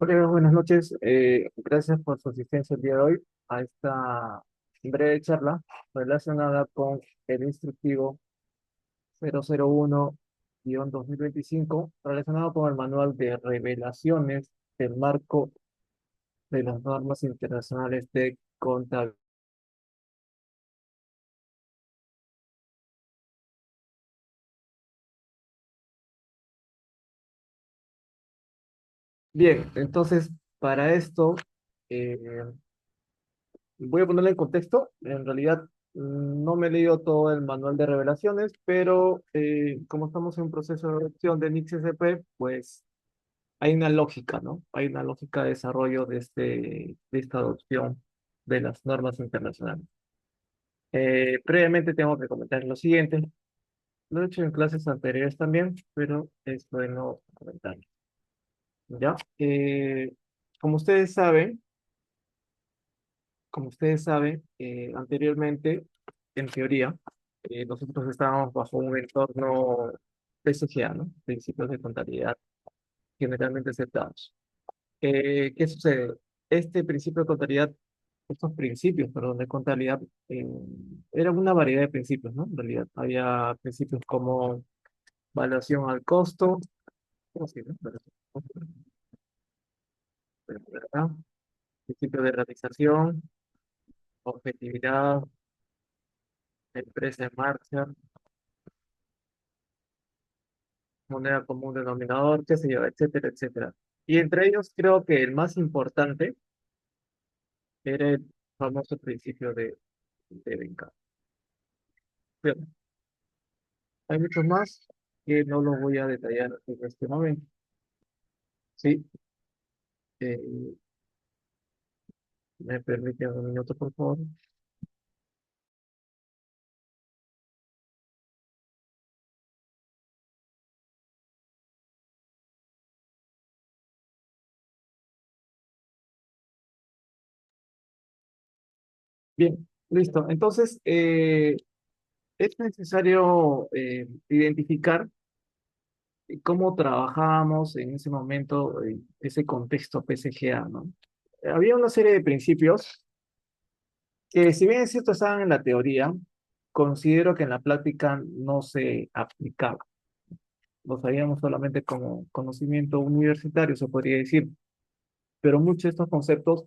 Hola, buenas noches. Gracias por su asistencia el día de hoy a esta breve charla relacionada con el instructivo 001-2025, relacionado con el manual de revelaciones del marco de las normas internacionales de contabilidad. Bien, entonces, para esto, eh, voy a ponerle en contexto. En realidad, no me he leído todo el manual de revelaciones, pero como estamos en un proceso de adopción de NICS-SP, pues hay una lógica, ¿no? Hay una lógica de desarrollo de esta adopción de las normas internacionales. Previamente tengo que comentar lo siguiente. Lo he hecho en clases anteriores también, pero es bueno comentarlo. ¿Ya? Como ustedes saben, anteriormente, en teoría, nosotros estábamos bajo un entorno PCGA, ¿no? Principios de contabilidad generalmente aceptados. ¿Qué sucede? Este principio de contabilidad, estos principios, perdón, de contabilidad, eh, era una variedad de principios, ¿no? En realidad, había principios como valuación al costo, ¿cómo se llama? Valuación al costo, ¿verdad? Principio de realización, objetividad, empresa en marcha, moneda común denominador, qué sé yo, etcétera, etcétera. Y entre ellos creo que el más importante era el famoso principio de Venn. Pero hay muchos más que no los voy a detallar en este momento. Sí, eh, me permiten un minuto, por favor. Bien, listo. Entonces, es necesario identificar cómo trabajábamos en ese momento, ese contexto PSGA, ¿no? Había una serie de principios que si bien es cierto estaban en la teoría, considero que en la práctica no se aplicaba. Lo sabíamos solamente como conocimiento universitario, se podría decir, pero muchos de estos conceptos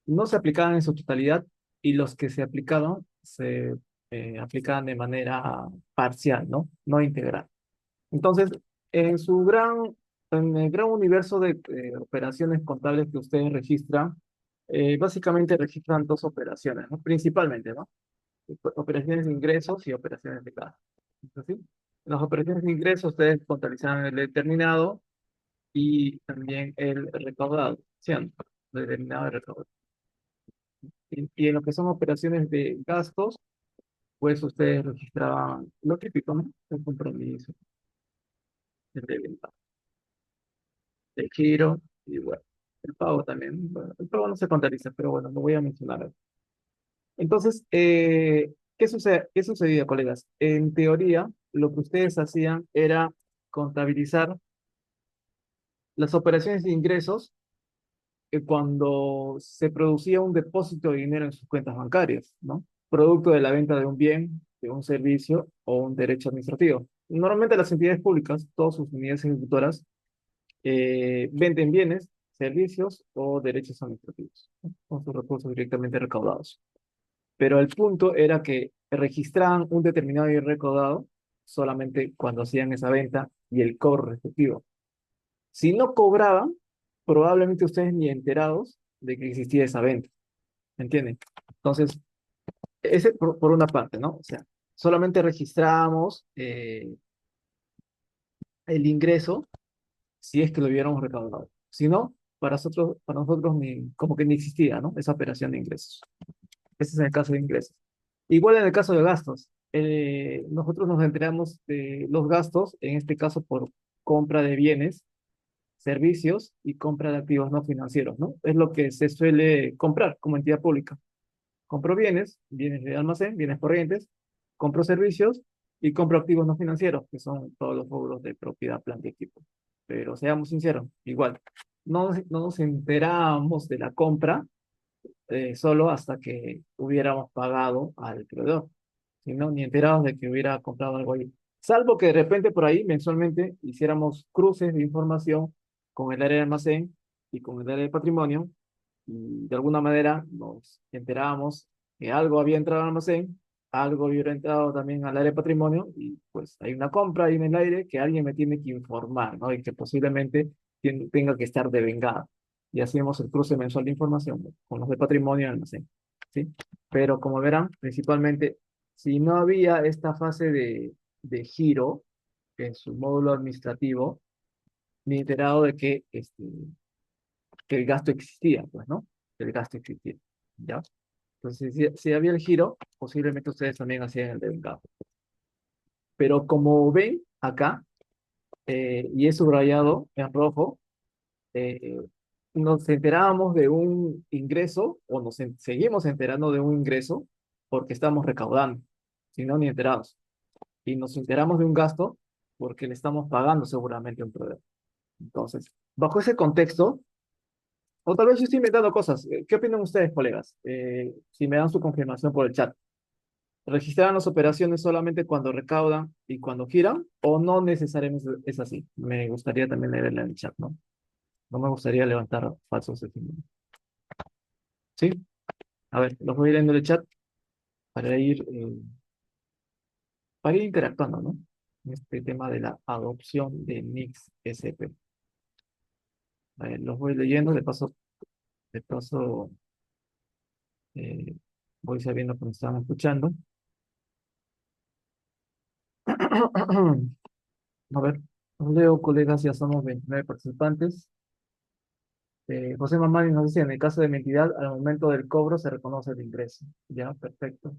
no se aplicaban en su totalidad y los que se aplicaban se aplicaban de manera parcial, ¿no? No integral. Entonces, en su gran, en el gran universo de operaciones contables que ustedes registran, básicamente registran dos operaciones, ¿no? Principalmente, ¿no? Operaciones de ingresos y operaciones de gastos. ¿Es así? En las operaciones de ingresos ustedes contabilizan el determinado y también el recaudado, ¿cierto? Determinado y recaudado. Y en lo que son operaciones de gastos, pues ustedes registraban lo típico, ¿no? El compromiso, el de venta, el giro y bueno, el pago también. Bueno, el pago no se contabiliza, pero bueno, lo voy a mencionar. Entonces, ¿qué sucedía, colegas? En teoría, lo que ustedes hacían era contabilizar las operaciones de ingresos cuando se producía un depósito de dinero en sus cuentas bancarias, ¿no? Producto de la venta de un bien, de un servicio o un derecho administrativo. Normalmente las entidades públicas, todas sus unidades ejecutoras, venden bienes, servicios o derechos administrativos, ¿no? Con sus recursos directamente recaudados. Pero el punto era que registraban un determinado bien recaudado solamente cuando hacían esa venta y el cobro respectivo. Si no cobraban, probablemente ustedes ni enterados de que existía esa venta, ¿me entienden? Entonces, ese por una parte, ¿no? O sea, solamente registramos el ingreso si es que lo hubiéramos recaudado. Si no, para nosotros ni, como que ni existía, ¿no? Esa operación de ingresos. Ese es en el caso de ingresos. Igual en el caso de gastos. Nosotros nos enteramos de los gastos, en este caso por compra de bienes, servicios y compra de activos no financieros, ¿no? Es lo que se suele comprar como entidad pública. Compro bienes, bienes de almacén, bienes corrientes, compro servicios y compro activos no financieros, que son todos los rubros de propiedad, planta y equipo. Pero seamos sinceros, igual. no nos enterábamos de la compra solo hasta que hubiéramos pagado al proveedor, si no, ni enterados de que hubiera comprado algo ahí. Salvo que de repente por ahí mensualmente hiciéramos cruces de información con el área de almacén y con el área de patrimonio y de alguna manera nos enterábamos que algo había entrado al almacén, algo había entrado también al área de patrimonio y pues hay una compra ahí en el aire que alguien me tiene que informar, ¿no? Y que posiblemente tenga que estar devengada. Y hacíamos el cruce mensual de información con los de patrimonio y almacén, ¿sí? Pero como verán, principalmente, si no había esta fase de giro en su módulo administrativo, ni enterado de que el gasto existía, pues, ¿no? Que el gasto existía, ¿ya? Entonces, si había el giro, posiblemente ustedes también hacían el devengado. Pero como ven acá, y es subrayado en rojo, eh, nos enterábamos de un ingreso, o seguimos enterando de un ingreso, porque estamos recaudando, si no, ni enterados. Y nos enteramos de un gasto porque le estamos pagando seguramente a un proveedor. Entonces, bajo ese contexto, o tal vez yo estoy inventando cosas. ¿Qué opinan ustedes, colegas? Si me dan su confirmación por el chat. ¿Registran las operaciones solamente cuando recaudan y cuando giran? ¿O no necesariamente es así? Me gustaría también leerla en el chat, ¿no? No me gustaría levantar falsos testimonios. ¿Sí? A ver, los voy leyendo en el chat para para ir interactuando, ¿no? En este tema de la adopción de Nix SP. A ver, los voy leyendo, de paso, eh, voy sabiendo que me están escuchando. A ver, los leo, colegas, ya somos 29 participantes. José Mamani nos dice, en el caso de mi entidad, al momento del cobro se reconoce el ingreso. Ya, perfecto,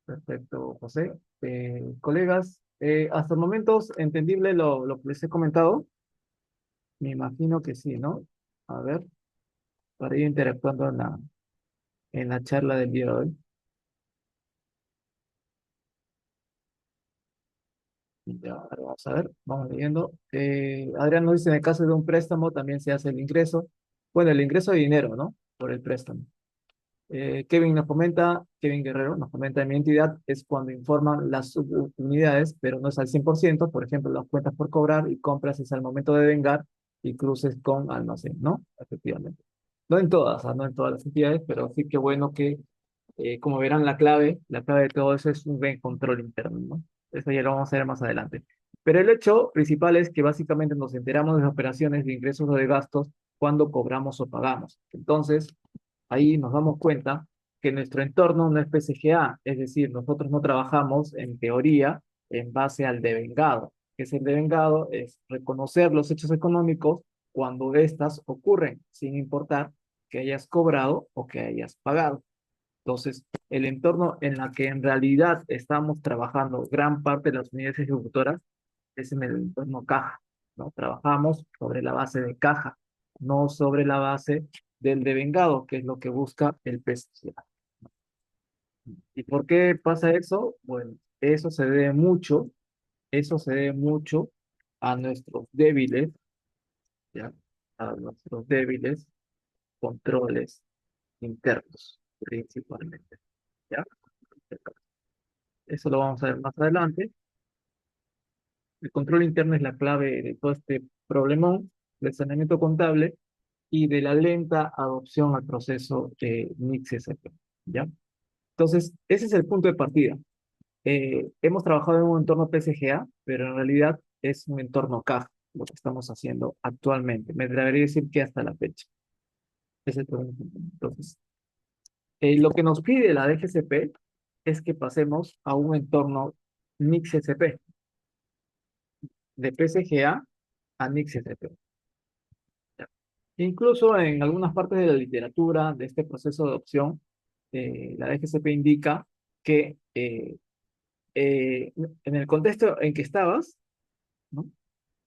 perfecto, José. Colegas, hasta el momento es entendible lo que les he comentado. Me imagino que sí, ¿no? A ver, para ir interactuando en la charla del día de hoy. Ya, ahora vamos a ver, vamos leyendo. Adrián nos dice, en el caso de un préstamo también se hace el ingreso. Bueno, el ingreso de dinero, ¿no? Por el préstamo. Kevin nos comenta, Kevin Guerrero nos comenta, en mi entidad es cuando informan las subunidades, pero no es al 100%, por ejemplo, las cuentas por cobrar y compras es al momento de vengar y cruces con almacén, ¿no? Efectivamente. No en todas, no en todas las entidades, pero sí que bueno que, como verán, la clave de todo eso es un buen control interno, ¿no? Eso ya lo vamos a ver más adelante. Pero el hecho principal es que básicamente nos enteramos de las operaciones de ingresos o de gastos cuando cobramos o pagamos. Entonces, ahí nos damos cuenta que nuestro entorno no es PSGA, es decir, nosotros no trabajamos en teoría en base al devengado. ¿Qué es el devengado? Es reconocer los hechos económicos cuando éstas ocurren, sin importar que hayas cobrado o que hayas pagado. Entonces, el entorno en la que en realidad estamos trabajando gran parte de las unidades ejecutoras es en el entorno caja, ¿no? Trabajamos sobre la base de caja, no sobre la base del devengado, que es lo que busca el PSGA. ¿Y por qué pasa eso? Bueno, eso se debe mucho a nuestros débiles, ¿ya? A nuestros débiles controles internos, principalmente, ¿ya? Eso lo vamos a ver más adelante. El control interno es la clave de todo este problemón del saneamiento contable y de la lenta adopción al proceso de NICS-SP, ¿ya? Entonces, ese es el punto de partida. Hemos trabajado en un entorno PSGA, pero en realidad es un entorno CAF, lo que estamos haciendo actualmente. Me atrevería a decir que hasta la fecha. Es el primer punto. Entonces, lo que nos pide la DGCP es que pasemos a un entorno NICS-SP, de PSGA a NICS-SP. Incluso en algunas partes de la literatura de este proceso de adopción, la DGCP indica que en el contexto en que estabas, ¿no?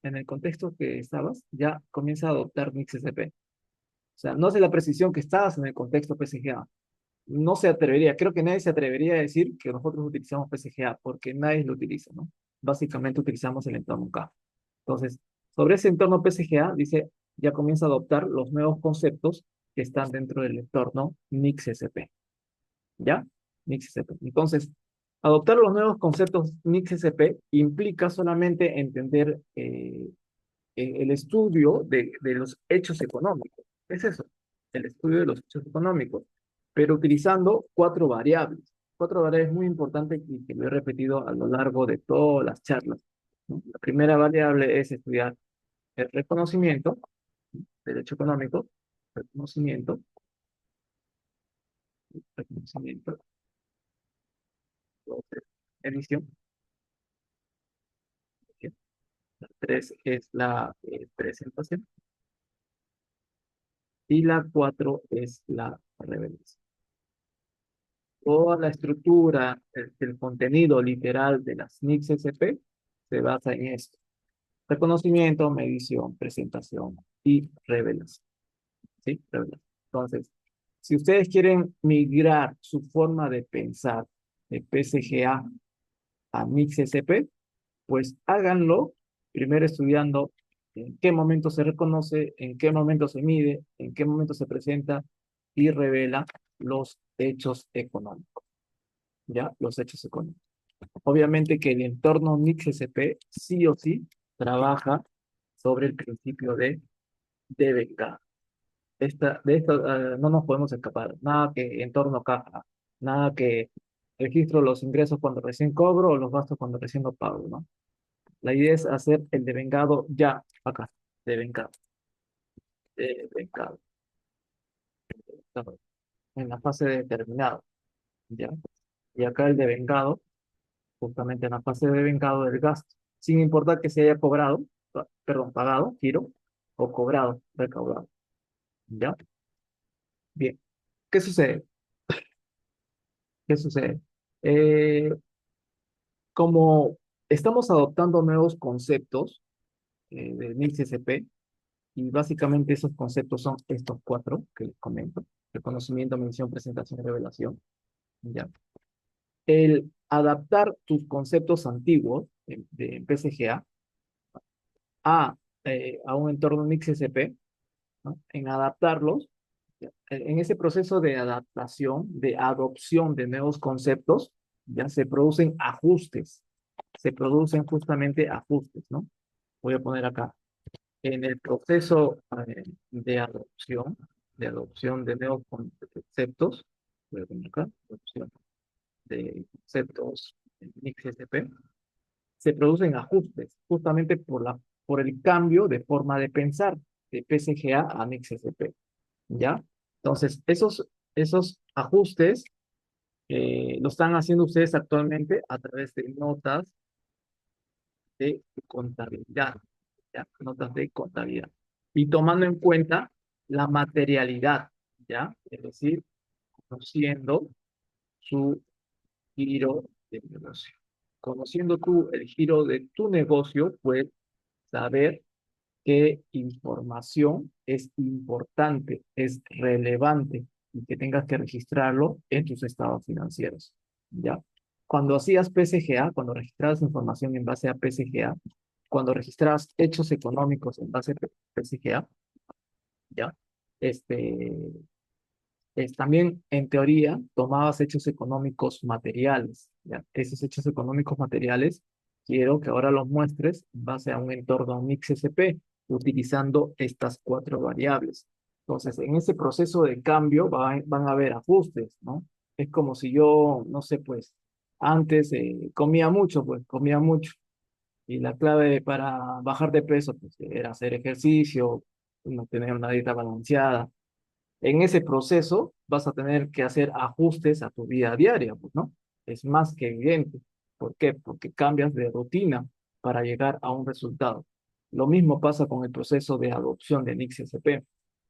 En el contexto que estabas, ya comienza a adoptar MixSP. O sea, no sé la precisión que estabas en el contexto PSGA. No se atrevería, creo que nadie se atrevería a decir que nosotros utilizamos PSGA, porque nadie lo utiliza, ¿no? Básicamente utilizamos el entorno K. Entonces, sobre ese entorno PSGA, dice, ya comienza a adoptar los nuevos conceptos que están dentro del entorno MixSP. ¿Ya? MixSP. Entonces, adoptar los nuevos conceptos MixSP implica solamente entender el estudio de los hechos económicos. Es eso, el estudio de los hechos económicos, pero utilizando cuatro variables. Cuatro variables muy importantes y que lo he repetido a lo largo de todas las charlas, ¿no? La primera variable es estudiar el reconocimiento del hecho económico, reconocimiento, reconocimiento, dos, emisión. ¿Sí? La tres es la presentación y la cuatro es la revelación. Toda la estructura, el contenido literal de las NICS-SP se basa en esto: reconocimiento, medición, presentación y revelación. ¿Sí? Revelación. Entonces, si ustedes quieren migrar su forma de pensar de PSGA a NICS-SP, pues háganlo primero estudiando en qué momento se reconoce, en qué momento se mide, en qué momento se presenta y revela los hechos económicos. ¿Ya? Los hechos económicos. Obviamente que el entorno NICS-SP sí o sí trabaja sobre el principio de DBK. De esto no nos podemos escapar. Nada que entorno caja, nada que registro los ingresos cuando recién cobro o los gastos cuando recién lo pago, ¿no? La idea es hacer el devengado ya, acá, devengado, devengado, en la fase de determinado, ¿ya? Y acá el devengado justamente en la fase de vengado del gasto, sin importar que se haya cobrado, perdón, pagado, giro, o cobrado, recaudado. ¿Ya? Bien. ¿Qué sucede? ¿Qué sucede? Eh, como estamos adoptando nuevos conceptos de NICSP, y básicamente esos conceptos son estos cuatro que les comento: reconocimiento, mención, presentación y revelación. ¿Ya? El adaptar tus conceptos antiguos de PSGA a un entorno MixSP, ¿no? En adaptarlos, en ese proceso de adaptación, de adopción de nuevos conceptos, ya se producen ajustes, se producen justamente ajustes, ¿no? Voy a poner acá, en el proceso de adopción de nuevos conceptos, voy a poner acá, adopción de conceptos en MixSP, se producen ajustes, justamente por el cambio de forma de pensar de PSGA a MixSP, ¿ya? Entonces, esos ajustes lo están haciendo ustedes actualmente a través de notas de contabilidad, ¿ya? Notas de contabilidad. Y tomando en cuenta la materialidad, ¿ya? Es decir, conociendo su giro de negocio. Conociendo tú el giro de tu negocio, puedes saber qué información es importante, es relevante y que tengas que registrarlo en tus estados financieros, ¿ya? Cuando hacías PSGA, cuando registrabas información en base a PSGA, cuando registrabas hechos económicos en base a PSGA, ¿ya? Este, también, en teoría, tomabas hechos económicos materiales, ¿ya? Esos hechos económicos materiales quiero que ahora los muestres en base a un entorno MixSP, utilizando estas cuatro variables. Entonces, en ese proceso de cambio van a haber ajustes, ¿no? Es como si yo, no sé, pues, antes comía mucho, pues, comía mucho. Y la clave para bajar de peso, pues, era hacer ejercicio, no tener una dieta balanceada. En ese proceso vas a tener que hacer ajustes a tu vida diaria, pues, ¿no? Es más que evidente. ¿Por qué? Porque cambias de rutina para llegar a un resultado. Lo mismo pasa con el proceso de adopción de NICS-SP.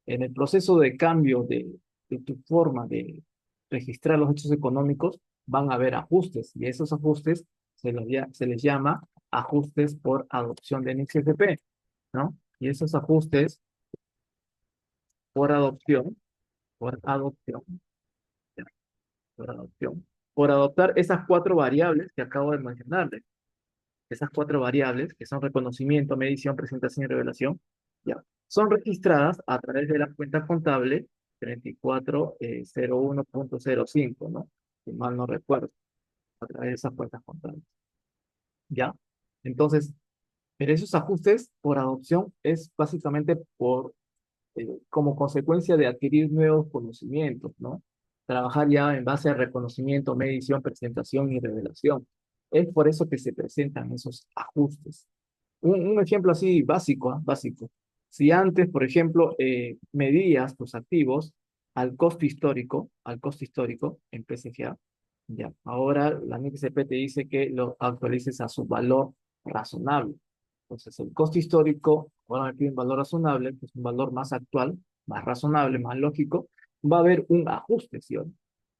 En el proceso de cambio de tu forma de registrar los hechos económicos, van a haber ajustes y esos ajustes se les llama ajustes por adopción de NICS-SP, ¿no? Y esos ajustes por adopción, por adopción, ya, por adopción, por adoptar esas cuatro variables que acabo de mencionarles, esas cuatro variables que son reconocimiento, medición, presentación y revelación, ya. son registradas a través de la cuenta contable 3401.05, ¿no? Si mal no recuerdo, a través de esas cuentas contables, ¿ya? Entonces, pero esos ajustes por adopción es básicamente como consecuencia de adquirir nuevos conocimientos, ¿no? Trabajar ya en base a reconocimiento, medición, presentación y revelación. Es por eso que se presentan esos ajustes. Un ejemplo así básico, ¿ah? Básico. Si antes, por ejemplo, medías tus activos al costo histórico en PSGA, ya, ahora la NICSP te dice que lo actualices a su valor razonable. Entonces, el costo histórico, ahora me piden valor razonable, que es un valor más actual, más razonable, más lógico, va a haber un ajuste, ¿sí o no?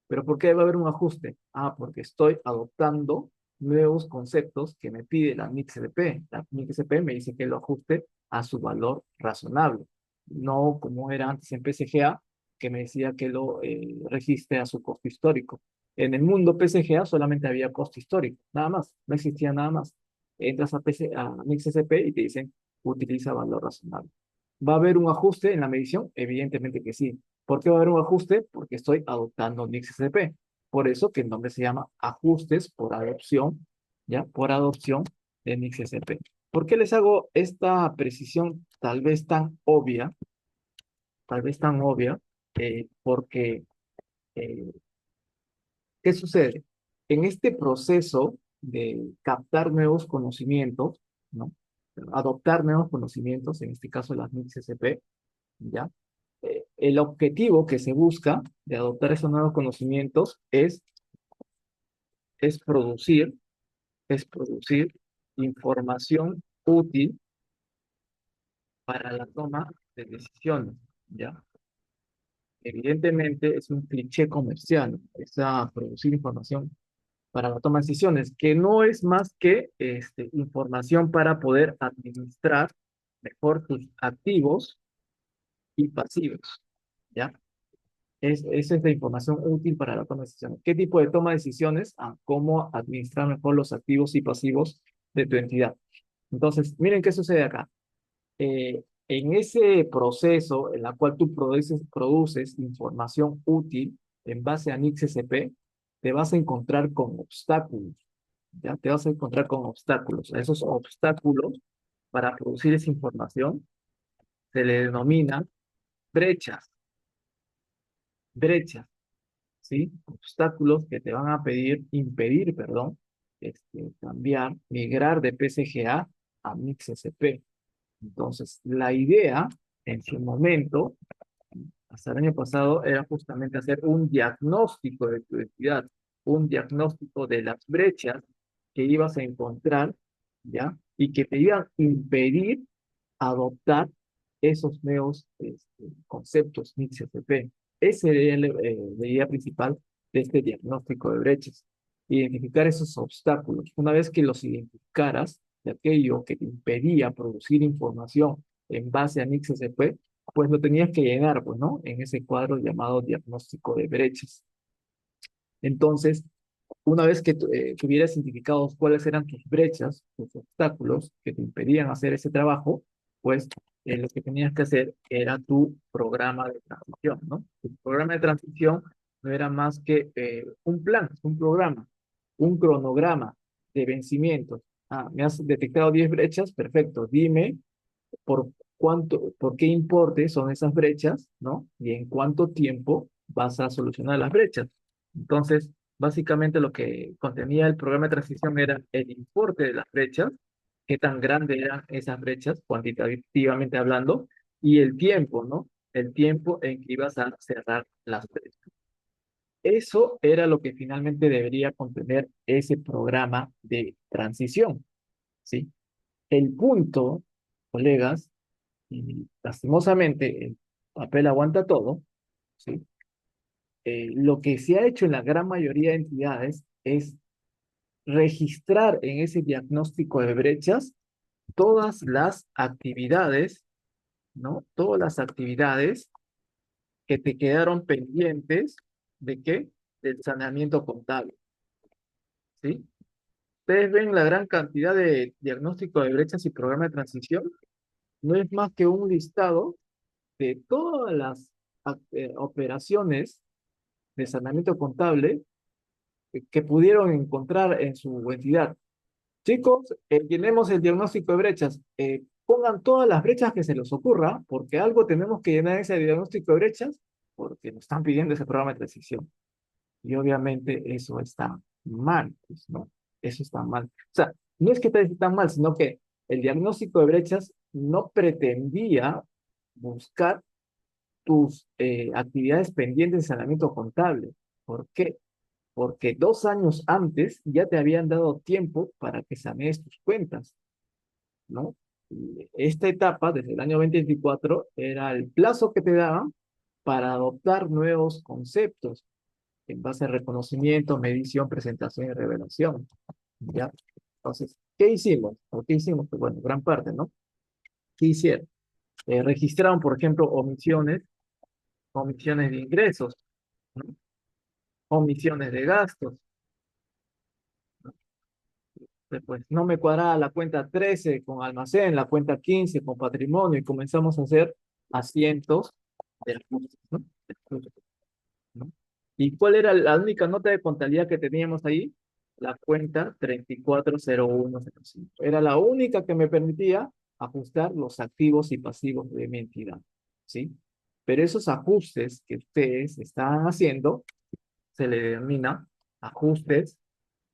¿Pero por qué va a haber un ajuste? Ah, porque estoy adoptando nuevos conceptos que me pide la NICSP. La NICSP me dice que lo ajuste a su valor razonable, no como era antes en PSGA, que me decía que lo registre a su costo histórico. En el mundo PSGA solamente había costo histórico, nada más, no existía nada más. Entras a NICSP y te dicen, utiliza valor razonable. ¿Va a haber un ajuste en la medición? Evidentemente que sí. ¿Por qué va a haber un ajuste? Porque estoy adoptando NICSP. Por eso que el nombre se llama ajustes por adopción, ¿ya? Por adopción de NICSP. ¿Por qué les hago esta precisión tal vez tan obvia? Porque, eh, ¿qué sucede? En este proceso de captar nuevos conocimientos, ¿no? Adoptar nuevos conocimientos, en este caso las NICSP, ¿ya? El objetivo que se busca de adoptar esos nuevos conocimientos es producir, es producir información útil para la toma de decisiones, ¿ya? Evidentemente es un cliché comercial, es a producir información para la toma de decisiones, que no es más que información para poder administrar mejor tus activos y pasivos, ¿ya? Esa es la información útil para la toma de decisiones. ¿Qué tipo de toma de decisiones? Cómo administrar mejor los activos y pasivos de tu entidad. Entonces, miren qué sucede acá. En ese proceso en la cual tú produces información útil en base a NICSP, te vas a encontrar con obstáculos. ¿Ya? Te vas a encontrar con obstáculos. A esos obstáculos para producir esa información se le denominan brechas. Brechas. ¿Sí? Obstáculos que te van a impedir, perdón, cambiar, migrar de PSGA a MixSP. Entonces, la idea en su momento, hasta el año pasado, era justamente hacer un diagnóstico de tu entidad, un diagnóstico de las brechas que ibas a encontrar, ¿ya? Y que te iban a impedir adoptar esos nuevos conceptos MIX-FP. Esa sería la idea principal de este diagnóstico de brechas. Identificar esos obstáculos. Una vez que los identificaras, de aquello que te impedía producir información en base a MIX-FP, pues lo tenías que llenar, pues, ¿no? En ese cuadro llamado diagnóstico de brechas. Entonces, una vez que tuvieras identificados cuáles eran tus brechas, tus obstáculos que te impedían hacer ese trabajo, pues lo que tenías que hacer era tu programa de transición, ¿no? Tu programa de transición no era más que un plan, un programa, un cronograma de vencimientos. Me has detectado 10 brechas, perfecto. Dime por por qué importe son esas brechas, ¿no? Y en cuánto tiempo vas a solucionar las brechas. Entonces, básicamente lo que contenía el programa de transición era el importe de las brechas, qué tan grandes eran esas brechas, cuantitativamente hablando, y el tiempo, ¿no? El tiempo en que ibas a cerrar las brechas. Eso era lo que finalmente debería contener ese programa de transición, ¿sí? El punto, colegas, y lastimosamente el papel aguanta todo, ¿sí? Lo que se ha hecho en la gran mayoría de entidades es registrar en ese diagnóstico de brechas todas las actividades, ¿no? Todas las actividades que te quedaron pendientes de qué? Del saneamiento contable, ¿sí? Ustedes ven la gran cantidad de diagnóstico de brechas y programa de transición. no es más que un listado de todas las operaciones de saneamiento contable que pudieron encontrar en su entidad. Chicos, llenemos el diagnóstico de brechas. Pongan todas las brechas que se les ocurra, porque algo tenemos que llenar ese diagnóstico de brechas, porque nos están pidiendo ese programa de transición. Y obviamente eso está mal, pues, ¿no? Eso está mal. O sea, no es que esté tan mal, sino que el diagnóstico de brechas no pretendía buscar tus actividades pendientes de saneamiento contable. ¿Por qué? Porque 2 años antes ya te habían dado tiempo para que sanees tus cuentas, ¿no? Y esta etapa, desde el año 2024, era el plazo que te daban para adoptar nuevos conceptos en base a reconocimiento, medición, presentación y revelación, ¿ya? Entonces, ¿qué hicimos? ¿O qué hicimos? Pues bueno, gran parte, ¿no? ¿Qué hicieron? Registraron, por ejemplo, omisiones de ingresos, ¿no? Omisiones de gastos. Después, no me cuadraba la cuenta 13 con almacén, la cuenta 15 con patrimonio, y comenzamos a hacer asientos de ajustes, ¿no? De ajustes, ¿no? ¿Y cuál era la única nota de contabilidad que teníamos ahí? La cuenta 340105. Era la única que me permitía ajustar los activos y pasivos de mi entidad, ¿sí? Pero esos ajustes que ustedes estaban haciendo se le denomina ajustes,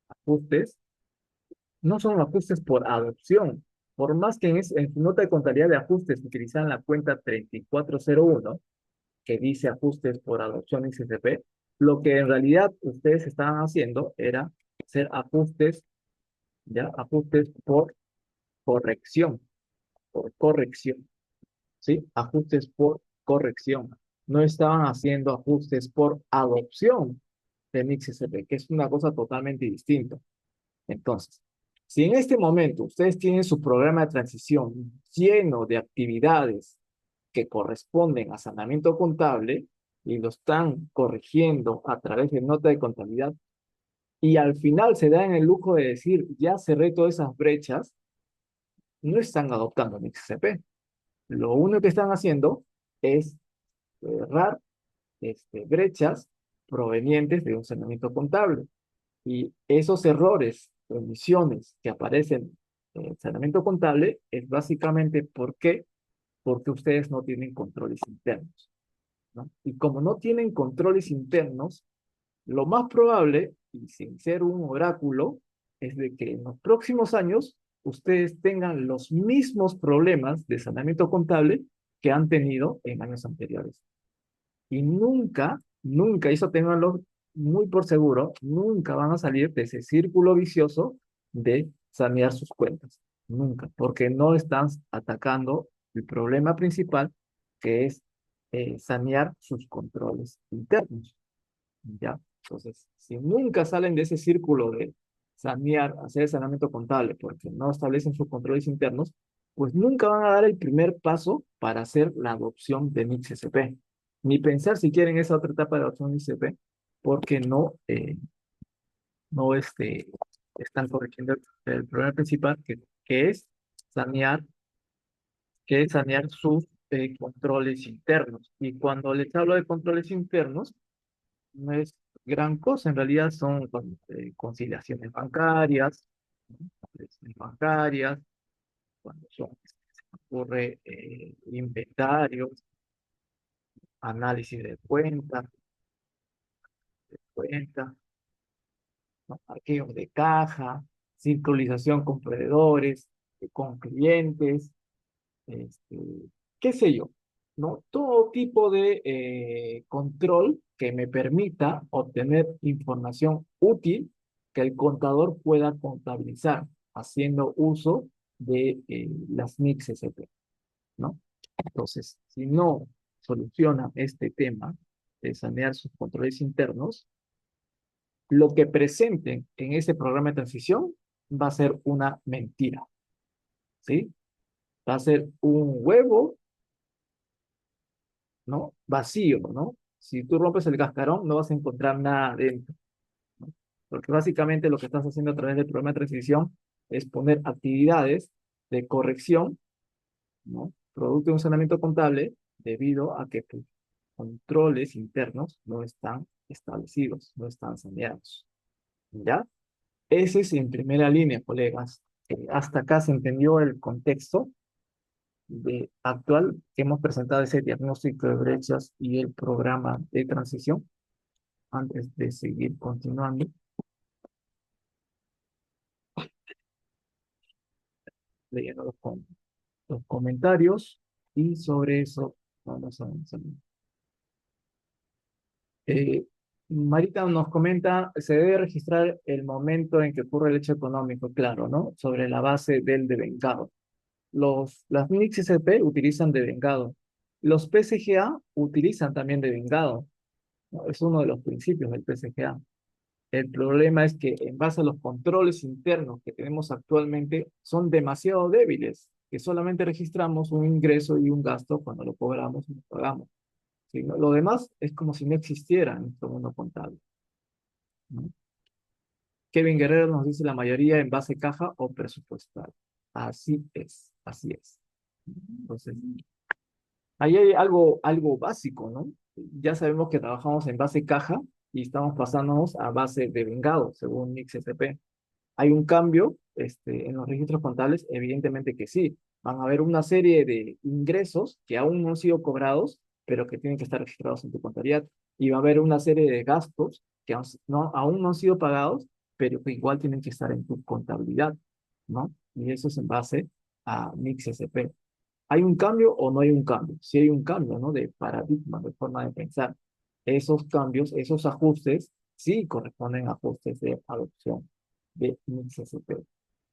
ajustes no son ajustes por adopción. Por más que en su nota de contabilidad de ajustes utilizaran la cuenta 3401 que dice ajustes por adopción ICCP, lo que en realidad ustedes estaban haciendo era hacer ajustes, ¿ya? Ajustes por corrección, ¿sí? Ajustes por corrección. No estaban haciendo ajustes por adopción de MIX-CCP, que es una cosa totalmente distinta. Entonces, si en este momento ustedes tienen su programa de transición lleno de actividades que corresponden a saneamiento contable y lo están corrigiendo a través de nota de contabilidad y al final se dan el lujo de decir, ya cerré todas esas brechas, no están adoptando mi XCP. Lo único que están haciendo es cerrar brechas provenientes de un saneamiento contable. Y esos errores, omisiones que aparecen en el saneamiento contable es básicamente porque ustedes no tienen controles internos, ¿no? Y como no tienen controles internos, lo más probable, y sin ser un oráculo, es de que en los próximos años ustedes tengan los mismos problemas de saneamiento contable que han tenido en años anteriores. Y nunca, nunca, eso ténganlo muy por seguro, nunca van a salir de ese círculo vicioso de sanear sus cuentas. Nunca, porque no están atacando el problema principal, que es sanear sus controles internos. ¿Ya? Entonces, si nunca salen de ese círculo de sanear, hacer el saneamiento contable, porque no establecen sus controles internos, pues nunca van a dar el primer paso para hacer la adopción de NIX-SCP. Ni pensar si quieren esa otra etapa de adopción de NIX-SCP, porque no están corrigiendo el problema principal, que es sanear, que es sanear sus controles internos. Y cuando les hablo de controles internos, no es gran cosa, en realidad son conciliaciones bancarias, ¿no? Conciliaciones bancarias, cuando se ocurre inventarios, análisis de cuentas, ¿no? Arquivos de caja, sincronización con proveedores, con clientes, este, qué sé yo, ¿no? Todo tipo de control que me permita obtener información útil que el contador pueda contabilizar haciendo uso de las NICs SP, ¿no? Entonces, si no soluciona este tema de sanear sus controles internos, lo que presenten en ese programa de transición va a ser una mentira, ¿sí? Va a ser un huevo, ¿no? Vacío, ¿no? Si tú rompes el cascarón, no vas a encontrar nada dentro, ¿no? Porque básicamente lo que estás haciendo a través del programa de transición es poner actividades de corrección, ¿no? Producto de un saneamiento contable debido a que tus controles internos no están establecidos, no están saneados. ¿Ya? Ese es en primera línea, colegas. Hasta acá se entendió el contexto actual que hemos presentado ese diagnóstico de brechas y el programa de transición. Antes de seguir continuando, leyendo los comentarios y sobre eso vamos a avanzar. Eh, Marita nos comenta, se debe registrar el momento en que ocurre el hecho económico, claro, ¿no? Sobre la base del devengado. Las MIX SP utilizan devengado. Los PSGA utilizan también devengado, ¿no? Es uno de los principios del PSGA. El problema es que en base a los controles internos que tenemos actualmente son demasiado débiles, que solamente registramos un ingreso y un gasto cuando lo cobramos y lo pagamos. ¿Sí? ¿No? Lo demás es como si no existiera en nuestro mundo contable, ¿no? Kevin Guerrero nos dice la mayoría en base caja o presupuestal. Así es, así es. Entonces, ahí hay algo básico, ¿no? Ya sabemos que trabajamos en base caja y estamos pasándonos a base de vengado, según NICSP. ¿Hay un cambio en los registros contables? Evidentemente que sí. Van a haber una serie de ingresos que aún no han sido cobrados, pero que tienen que estar registrados en tu contabilidad. Y va a haber una serie de gastos que aún no han sido pagados, pero que igual tienen que estar en tu contabilidad, ¿no? Y eso es en base a NICSP. ¿Hay un cambio o no hay un cambio? Sí hay un cambio, ¿no? De paradigma, de forma de pensar. Esos cambios, esos ajustes, sí corresponden a ajustes de adopción de INSS.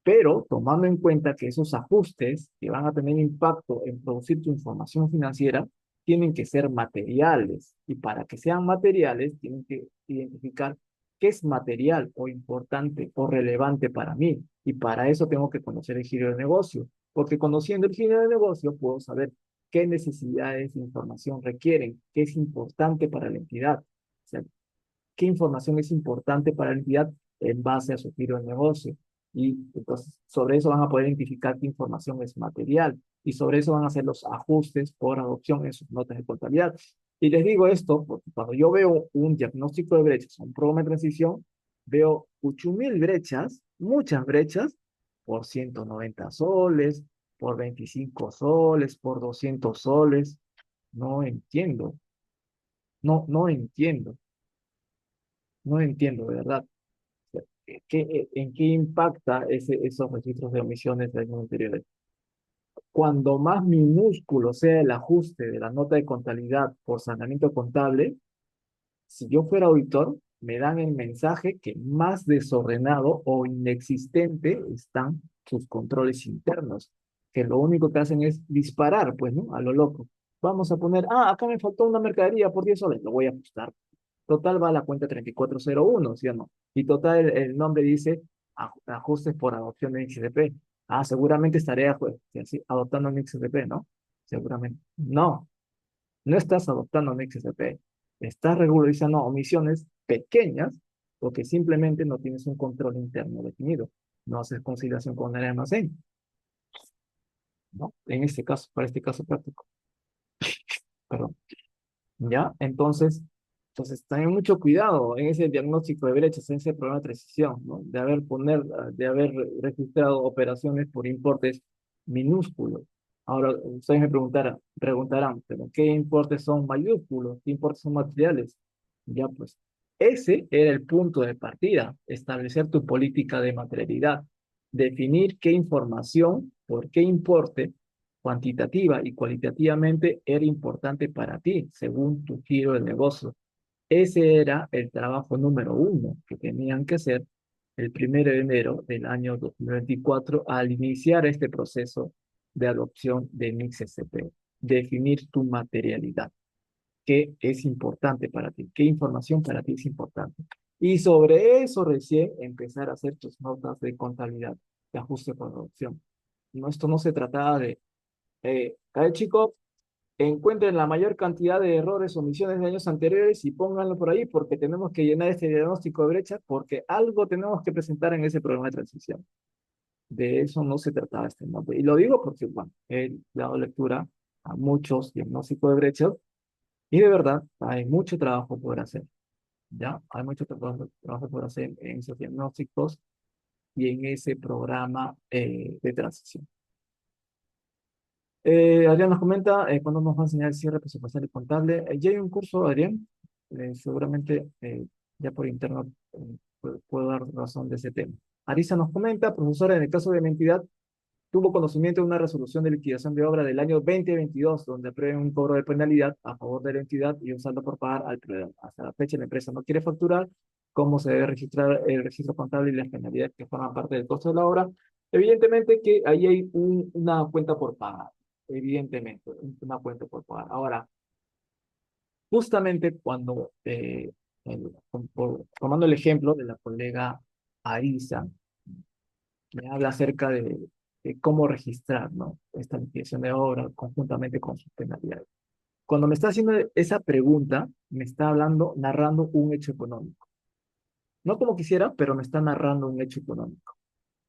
Pero tomando en cuenta que esos ajustes que van a tener impacto en producir tu información financiera tienen que ser materiales. Y para que sean materiales, tienen que identificar qué es material o importante o relevante para mí. Y para eso tengo que conocer el giro de negocio, porque conociendo el giro de negocio puedo saber qué necesidades de información requieren, qué es importante para la entidad. O sea, qué información es importante para la entidad en base a su giro de negocio. Y entonces sobre eso van a poder identificar qué información es material y sobre eso van a hacer los ajustes por adopción en sus notas de contabilidad. Y les digo esto porque cuando yo veo un diagnóstico de brechas, un programa de transición, veo 8.000 brechas, muchas brechas, por 190 soles, por 25 soles, por 200 soles. No entiendo, no entiendo, no entiendo, de verdad. ¿En qué impacta esos registros de omisiones de años anteriores? Cuando más minúsculo sea el ajuste de la nota de contabilidad por saneamiento contable, si yo fuera auditor, me dan el mensaje que más desordenado o inexistente están sus controles internos, que lo único que hacen es disparar, pues, ¿no? A lo loco. Vamos a poner, acá me faltó una mercadería por 10 soles, lo voy a ajustar. Total va a la cuenta 3401, ¿sí o no? Y total el nombre dice ajustes por adopción de XDP. Seguramente estaré adoptando un XDP, ¿no? Seguramente. No, no estás adoptando un XDP. Estás regularizando omisiones pequeñas porque simplemente no tienes un control interno definido. No haces conciliación con el almacén, ¿no? En este caso, para este caso práctico. Perdón. ¿Ya? Entonces, también mucho cuidado en ese diagnóstico de brechas, en ese programa de transición, ¿no? De haber registrado operaciones por importes minúsculos. Ahora, ustedes preguntarán, ¿pero qué importes son mayúsculos? ¿Qué importes son materiales? Ya, pues, ese era el punto de partida, establecer tu política de materialidad, definir qué información, por qué importe cuantitativa y cualitativamente era importante para ti, según tu giro de negocio. Ese era el trabajo número uno que tenían que hacer el 1 de enero del año 2024 al iniciar este proceso de adopción de NICS-SP. Definir tu materialidad, qué es importante para ti, qué información para ti es importante. Y sobre eso recién empezar a hacer tus notas de contabilidad, de ajuste por adopción. No, esto no se trataba de a ver, chicos, encuentren la mayor cantidad de errores o omisiones de años anteriores y pónganlo por ahí porque tenemos que llenar este diagnóstico de brecha porque algo tenemos que presentar en ese programa de transición. De eso no se trataba este nombre. Y lo digo porque, bueno, he dado lectura a muchos diagnósticos de brechas y de verdad hay mucho trabajo por hacer, ¿ya? Hay mucho trabajo por hacer en esos diagnósticos y en ese programa de transición. Adrián nos comenta cuándo nos va a enseñar el cierre presupuestal y contable. Ya hay un curso, Adrián, seguramente ya por interno puedo dar razón de ese tema. Arisa nos comenta, profesora, en el caso de la entidad, tuvo conocimiento de una resolución de liquidación de obra del año 2022, donde aprueben un cobro de penalidad a favor de la entidad y un saldo por pagar al proveedor. Hasta la fecha, la empresa no quiere facturar, cómo se debe registrar el registro contable y las penalidades que forman parte del costo de la obra. Evidentemente que ahí hay una cuenta por pagar, evidentemente, una cuenta por pagar. Ahora, justamente cuando, tomando el ejemplo de la colega Arisa, me habla acerca de cómo registrar, ¿no? Esta liquidación de obra conjuntamente con sus penalidades. Cuando me está haciendo esa pregunta, me está hablando, narrando un hecho económico. No como quisiera, pero me está narrando un hecho económico.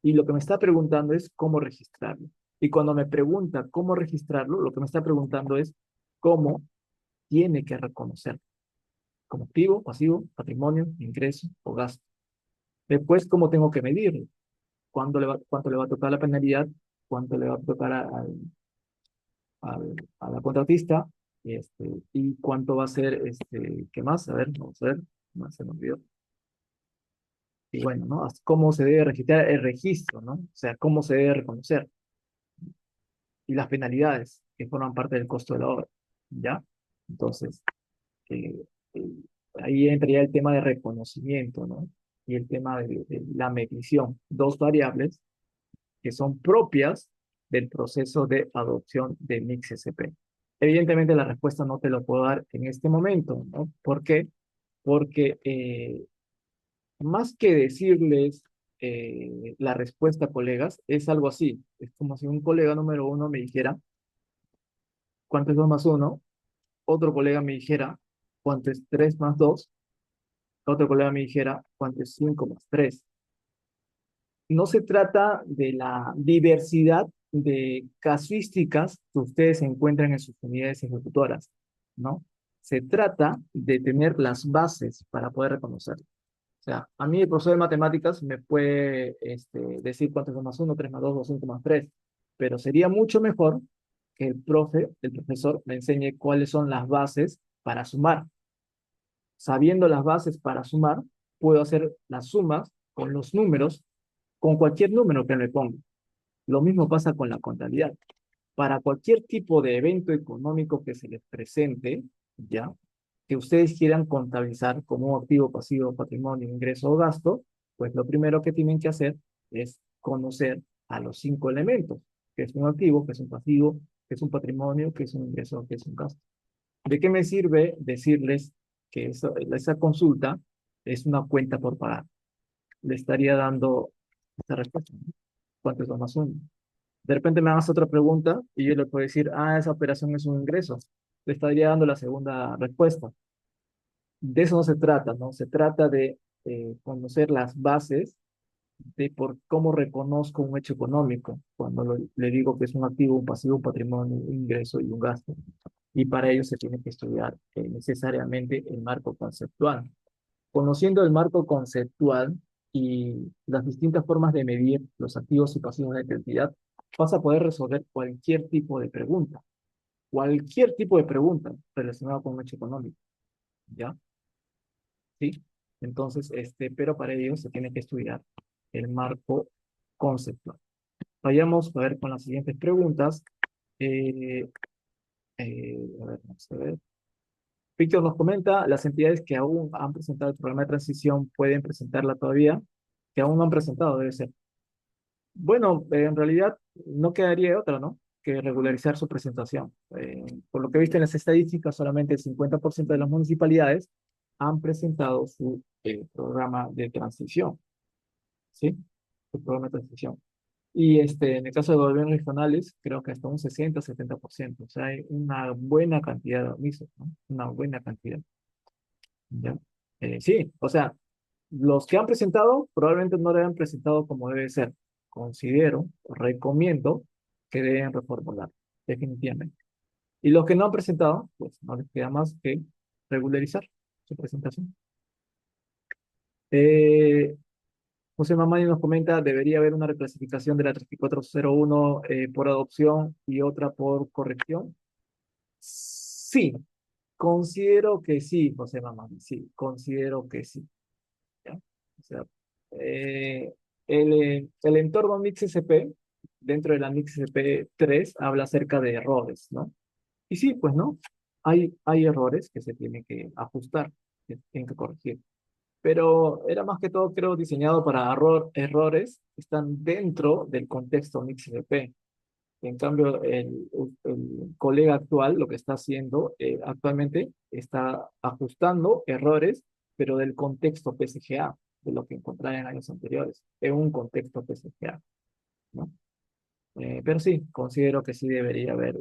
Y lo que me está preguntando es cómo registrarlo. Y cuando me pregunta cómo registrarlo, lo que me está preguntando es cómo tiene que reconocer como activo, pasivo, patrimonio, ingreso o gasto. Después, cómo tengo que medirlo, cuánto le va a tocar la penalidad, cuánto le va a tocar a la contratista, y cuánto va a ser, ¿qué más? A ver, vamos a ver, no se me olvidó. Y bueno, ¿no? Cómo se debe registrar el registro, ¿no? O sea, cómo se debe reconocer. Y las penalidades que forman parte del costo de la obra, ¿ya? Entonces, eh, eh, ahí entraría el tema de reconocimiento, ¿no? Y el tema de la medición, dos variables que son propias del proceso de adopción de Mix SP. Evidentemente la respuesta no te lo puedo dar en este momento, ¿no? ¿Por qué? Porque más que decirles la respuesta, colegas, es algo así. Es como si un colega número uno me dijera, ¿cuánto es 2 más uno? Otro colega me dijera, ¿cuánto es 3 más dos? Otro colega me dijera, ¿cuánto es 5 más tres? No se trata de la diversidad de casuísticas que ustedes encuentran en sus unidades ejecutoras, ¿no? Se trata de tener las bases para poder reconocerlo. O sea, a mí el profesor de matemáticas me puede decir cuánto es 2 más uno, 3 más 2, 2, 5 más 3, pero sería mucho mejor que el profesor, me enseñe cuáles son las bases para sumar. Sabiendo las bases para sumar, puedo hacer las sumas con los números, con cualquier número que me ponga. Lo mismo pasa con la contabilidad. Para cualquier tipo de evento económico que se les presente, ¿ya? Que ustedes quieran contabilizar como activo, pasivo, patrimonio, ingreso o gasto, pues lo primero que tienen que hacer es conocer a los 5 elementos, que es un activo, que es un pasivo, que es un patrimonio, que es un ingreso, que es un gasto. ¿De qué me sirve decirles que esa consulta es una cuenta por pagar? Le estaría dando esta respuesta, ¿no? ¿Cuánto es 2 más 1? De repente me hagas otra pregunta y yo le puedo decir, ah, esa operación es un ingreso. Le estaría dando la segunda respuesta. De eso no se trata, ¿no? Se trata de conocer las bases de por cómo reconozco un hecho económico, cuando le digo que es un activo, un pasivo, un patrimonio, un ingreso y un gasto. Y para ello se tiene que estudiar necesariamente el marco conceptual. Conociendo el marco conceptual y las distintas formas de medir los activos y pasivos de la entidad, vas a poder resolver cualquier tipo de pregunta relacionada con un hecho económico, ¿ya? ¿Sí? Entonces, pero para ello se tiene que estudiar el marco conceptual. Vayamos a ver con las siguientes preguntas. Eh, a ver, vamos a ver. Víctor nos comenta, las entidades que aún han presentado el programa de transición pueden presentarla todavía, que aún no han presentado, debe ser. Bueno, en realidad no quedaría otra, ¿no? Que regularizar su presentación. Por lo que he visto en las estadísticas, solamente el 50% de las municipalidades han presentado su programa de transición, ¿sí? Su programa de transición. Y en el caso de gobiernos regionales, creo que hasta un 60-70%. O sea, hay una buena cantidad de omisos, ¿no? Una buena cantidad. ¿Ya? Sí, o sea, los que han presentado probablemente no lo hayan presentado como debe ser. considero, recomiendo que deben reformular, definitivamente. Y los que no han presentado, pues no les queda más que regularizar su presentación. Eh, José Mamani nos comenta, debería haber una reclasificación de la 3401 por adopción y otra por corrección. Sí, considero que sí, José Mamani, sí, considero que sí. ¿Ya? O sea, eh, el entorno MixSP, dentro de la MixSP 3, habla acerca de errores, ¿no? Y sí, pues, ¿no? Hay errores que se tienen que ajustar, que se tienen que corregir. Pero era más que todo, creo, diseñado para errores que están dentro del contexto MixSP. En cambio, el colega actual lo que está haciendo actualmente está ajustando errores, pero del contexto PSGA, de lo que encontraba en años anteriores, en un contexto PSGA, ¿no? Pero sí, considero que sí debería haber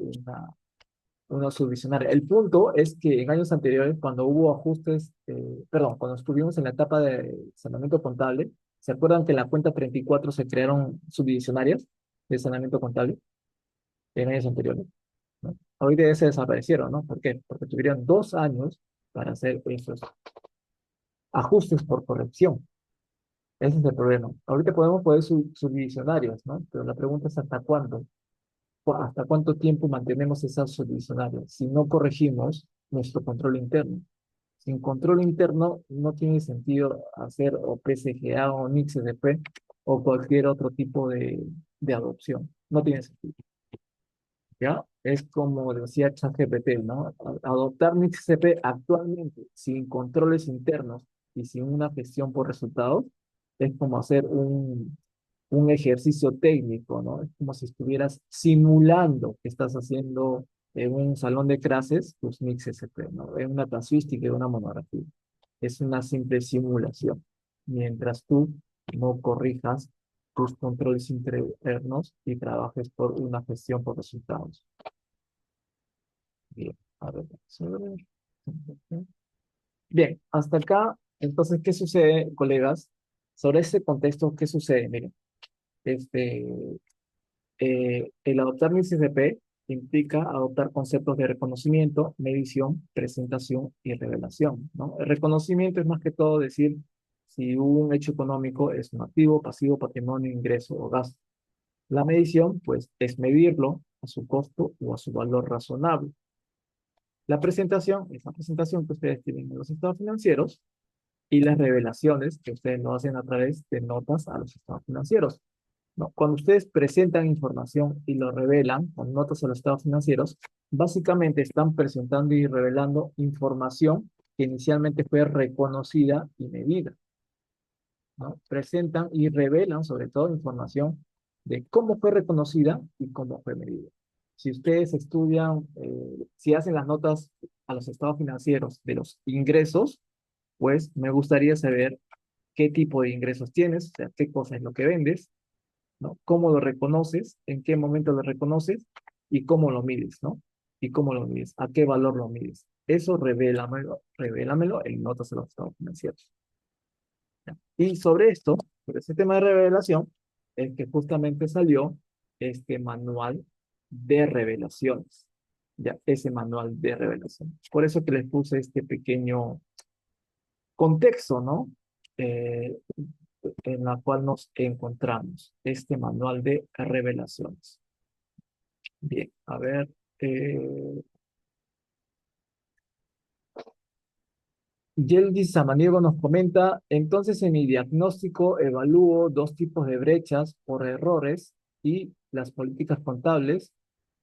una subvisionaria. El punto es que en años anteriores, cuando hubo ajustes, perdón, cuando estuvimos en la etapa de saneamiento contable, ¿se acuerdan que en la cuenta 34 se crearon subdivisionarias de saneamiento contable en años anteriores? ¿No? Ahorita ya se desaparecieron, ¿no? ¿Por qué? Porque tuvieron 2 años para hacer esos ajustes por corrección. Ese es el problema. Ahorita podemos poner subdivisionarios, ¿no? Pero la pregunta es ¿hasta cuándo? ¿Hasta cuánto tiempo mantenemos esas subdivisionarias si no corregimos nuestro control interno? Sin control interno no tiene sentido hacer o PSGA o NICSDP o cualquier otro tipo de adopción. No tiene sentido. ¿Ya? Es como decía ChatGPT, ¿no? Adoptar NICSP actualmente sin controles internos y sin una gestión por resultados es como hacer un ejercicio técnico, ¿no? Es como si estuvieras simulando que estás haciendo en un salón de clases tus NICSP, ¿no? En una casuística, en una monografía. Es una simple simulación. Mientras tú no corrijas tus controles internos y trabajes por una gestión por resultados. Bien, a ver, vamos a ver. Bien, hasta acá, entonces, ¿qué sucede, colegas? Sobre este contexto, ¿qué sucede? Miren, este, el adoptar mi CCP implica adoptar conceptos de reconocimiento, medición, presentación y revelación, ¿no? El reconocimiento es más que todo decir si un hecho económico es un activo, pasivo, patrimonio, ingreso o gasto. La medición, pues, es medirlo a su costo o a su valor razonable. La presentación es la presentación que ustedes tienen en los estados financieros y las revelaciones que ustedes lo hacen a través de notas a los estados financieros. ¿No? Cuando ustedes presentan información y lo revelan con notas a los estados financieros, básicamente están presentando y revelando información que inicialmente fue reconocida y medida, ¿no? Presentan y revelan sobre todo información de cómo fue reconocida y cómo fue medida. Si ustedes estudian, si hacen las notas a los estados financieros de los ingresos, pues me gustaría saber qué tipo de ingresos tienes, o sea, qué cosa es lo que vendes, ¿no? ¿Cómo lo reconoces? ¿En qué momento lo reconoces? ¿Y cómo lo mides, ¿no? ¿Y cómo lo mides? ¿A qué valor lo mides? Eso revélamelo en notas a los estados financieros. ¿Ya? Y sobre esto, sobre ese tema de revelación, es que justamente salió este manual de revelaciones. Ya, ese manual de revelación. Por eso que les puse este pequeño contexto, ¿no? Eh, en la cual nos encontramos, este manual de revelaciones. Bien, a ver. eh, Yeldis Samaniego nos comenta, entonces en mi diagnóstico evalúo dos tipos de brechas por errores y las políticas contables.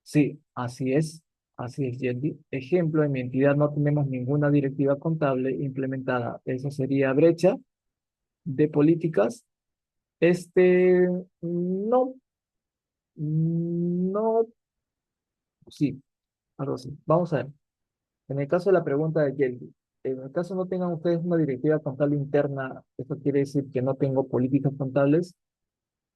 Sí, así es, Yeldi. Ejemplo, en mi entidad no tenemos ninguna directiva contable implementada. Eso sería brecha de políticas. No, no, sí, algo así. Vamos a ver. En el caso de la pregunta de Yeldi, en el caso no tengan ustedes una directiva contable interna, ¿eso quiere decir que no tengo políticas contables?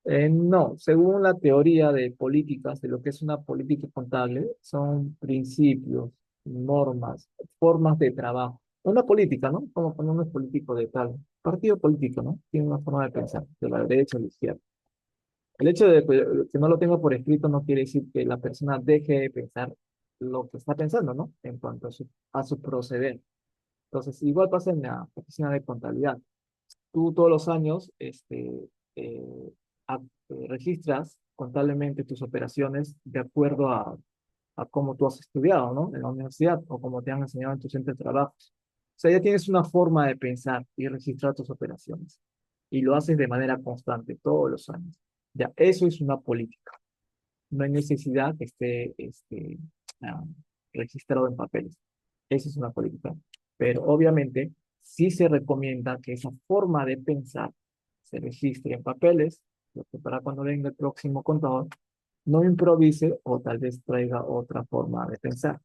No, según la teoría de políticas, de lo que es una política contable, son principios, normas, formas de trabajo. Una política, ¿no? Como cuando uno es político de tal partido político, ¿no? Tiene una forma de pensar, de la derecha a la izquierda. El hecho de que no lo tenga por escrito no quiere decir que la persona deje de pensar lo que está pensando, ¿no? En cuanto a su proceder. Entonces, igual pasa en la oficina de contabilidad. Tú todos los años eh, registras contablemente tus operaciones de acuerdo a cómo tú has estudiado, ¿no? En la universidad o como te han enseñado en tu centro de trabajo. O sea, ya tienes una forma de pensar y registrar tus operaciones. Y lo haces de manera constante todos los años. Ya, eso es una política. No hay necesidad que esté ah, registrado en papeles. Esa es una política. Pero obviamente sí se recomienda que esa forma de pensar se registre en papeles, lo que para cuando venga el próximo contador no improvise o tal vez traiga otra forma de pensar,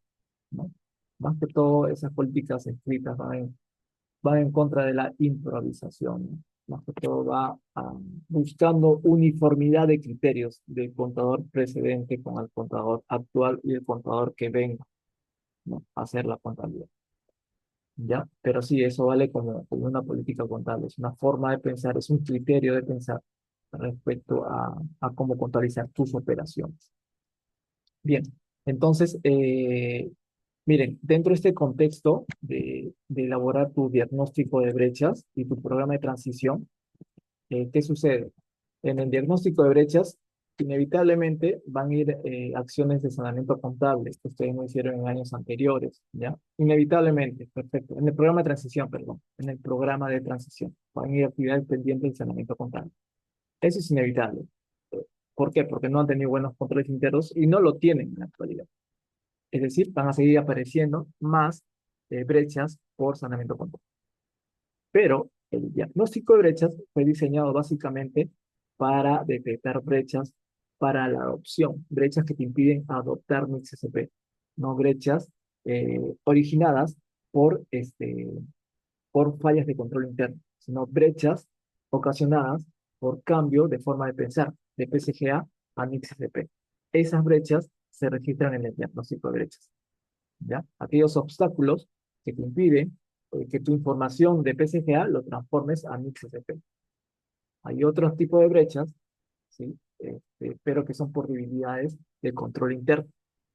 ¿no? Más que todo, esas políticas escritas van en contra de la improvisación, ¿no? Más que todo va buscando uniformidad de criterios del contador precedente con el contador actual y el contador que venga, ¿no? A hacer la contabilidad, ¿ya? Pero sí, eso vale como una política contable, es una forma de pensar, es un criterio de pensar respecto a cómo contabilizar tus operaciones. Bien, entonces, miren, dentro de este contexto de elaborar tu diagnóstico de brechas y tu programa de transición, ¿qué sucede? En el diagnóstico de brechas, inevitablemente van a ir acciones de saneamiento contable que ustedes no hicieron en años anteriores, ¿ya? Inevitablemente, perfecto. En el programa de transición, perdón, en el programa de transición, van a ir actividades pendientes de saneamiento contable. Eso es inevitable. ¿Por qué? Porque no han tenido buenos controles internos y no lo tienen en la actualidad. Es decir, van a seguir apareciendo más brechas por saneamiento contable. Pero el diagnóstico de brechas fue diseñado básicamente para detectar brechas para la adopción, brechas que te impiden adoptar MIX-SP, no brechas originadas por, por fallas de control interno, sino brechas ocasionadas por cambio de forma de pensar de PSGA a MIX-SP. Esas brechas se registran en el diagnóstico de brechas. ¿Ya? Aquellos obstáculos que te impiden que tu información de PCGA lo transformes a MixSP. Hay otros tipos de brechas, ¿sí? Pero que son por debilidades de control interno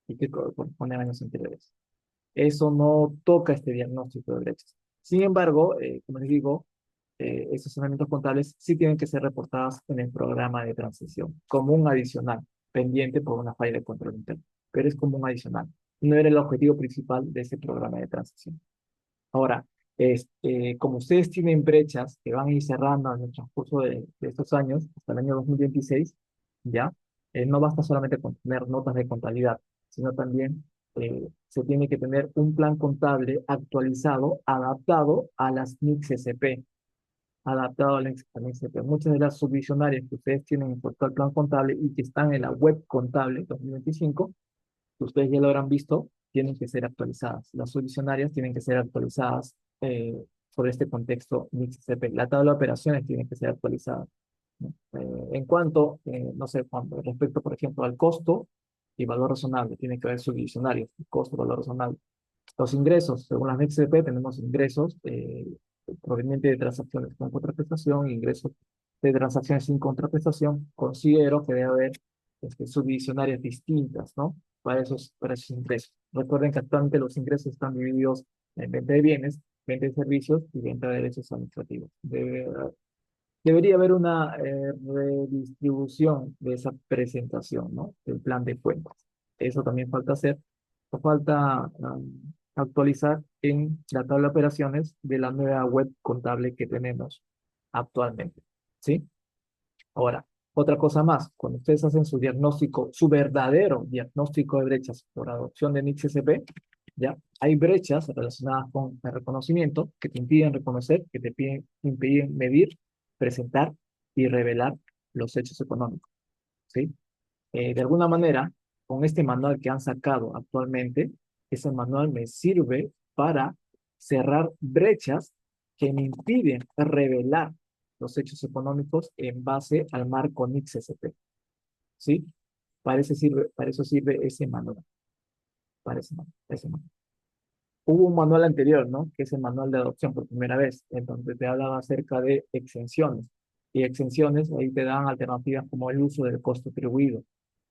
y que corresponden a años anteriores. Eso no toca este diagnóstico de brechas. Sin embargo, como les digo, esos elementos contables sí tienen que ser reportados en el programa de transición como un adicional, pendiente por una falla de control interno, pero es como un adicional. No era el objetivo principal de ese programa de transición. Ahora, como ustedes tienen brechas que van a ir cerrando en el transcurso de estos años, hasta el año 2026, ¿ya? No basta solamente con tener notas de contabilidad, sino también se tiene que tener un plan contable actualizado, adaptado a las NICS-SP, adaptado al NICS-SP. Muchas de las subvisionarias que ustedes tienen en su actual plan contable y que están en la web contable 2025, que ustedes ya lo habrán visto, tienen que ser actualizadas. Las subvisionarias tienen que ser actualizadas por este contexto MIX-CP. La tabla de operaciones tiene que ser actualizada, ¿no? En cuanto, no sé, cuando respecto, por ejemplo, al costo y valor razonable, tiene que haber subdivisionarios, costo, valor razonable. Los ingresos, según las MIX-CP, tenemos ingresos provenientes de transacciones con contraprestación, ingresos de transacciones sin contraprestación. Considero que debe haber subdivisionarias distintas, ¿no? Para esos ingresos. Recuerden que actualmente los ingresos están divididos en venta de bienes, venta de servicios y venta de derechos administrativos. Debería haber una redistribución de esa presentación, ¿no? Del plan de cuentas. Eso también falta hacer. Falta actualizar en la tabla de operaciones de la nueva web contable que tenemos actualmente. ¿Sí? Ahora, otra cosa más, cuando ustedes hacen su diagnóstico, su verdadero diagnóstico de brechas por adopción de NICS-SP, ¿ya? Hay brechas relacionadas con el reconocimiento que te impiden reconocer, que te impiden medir, presentar y revelar los hechos económicos, ¿sí? De alguna manera, con este manual que han sacado actualmente, ese manual me sirve para cerrar brechas que me impiden revelar los hechos económicos en base al marco NICS-SP, ¿sí? Para eso sirve ese manual, para ese manual. Hubo un manual anterior, ¿no? Que es el manual de adopción por primera vez, en donde te hablaba acerca de exenciones. Y exenciones, ahí te dan alternativas como el uso del costo atribuido.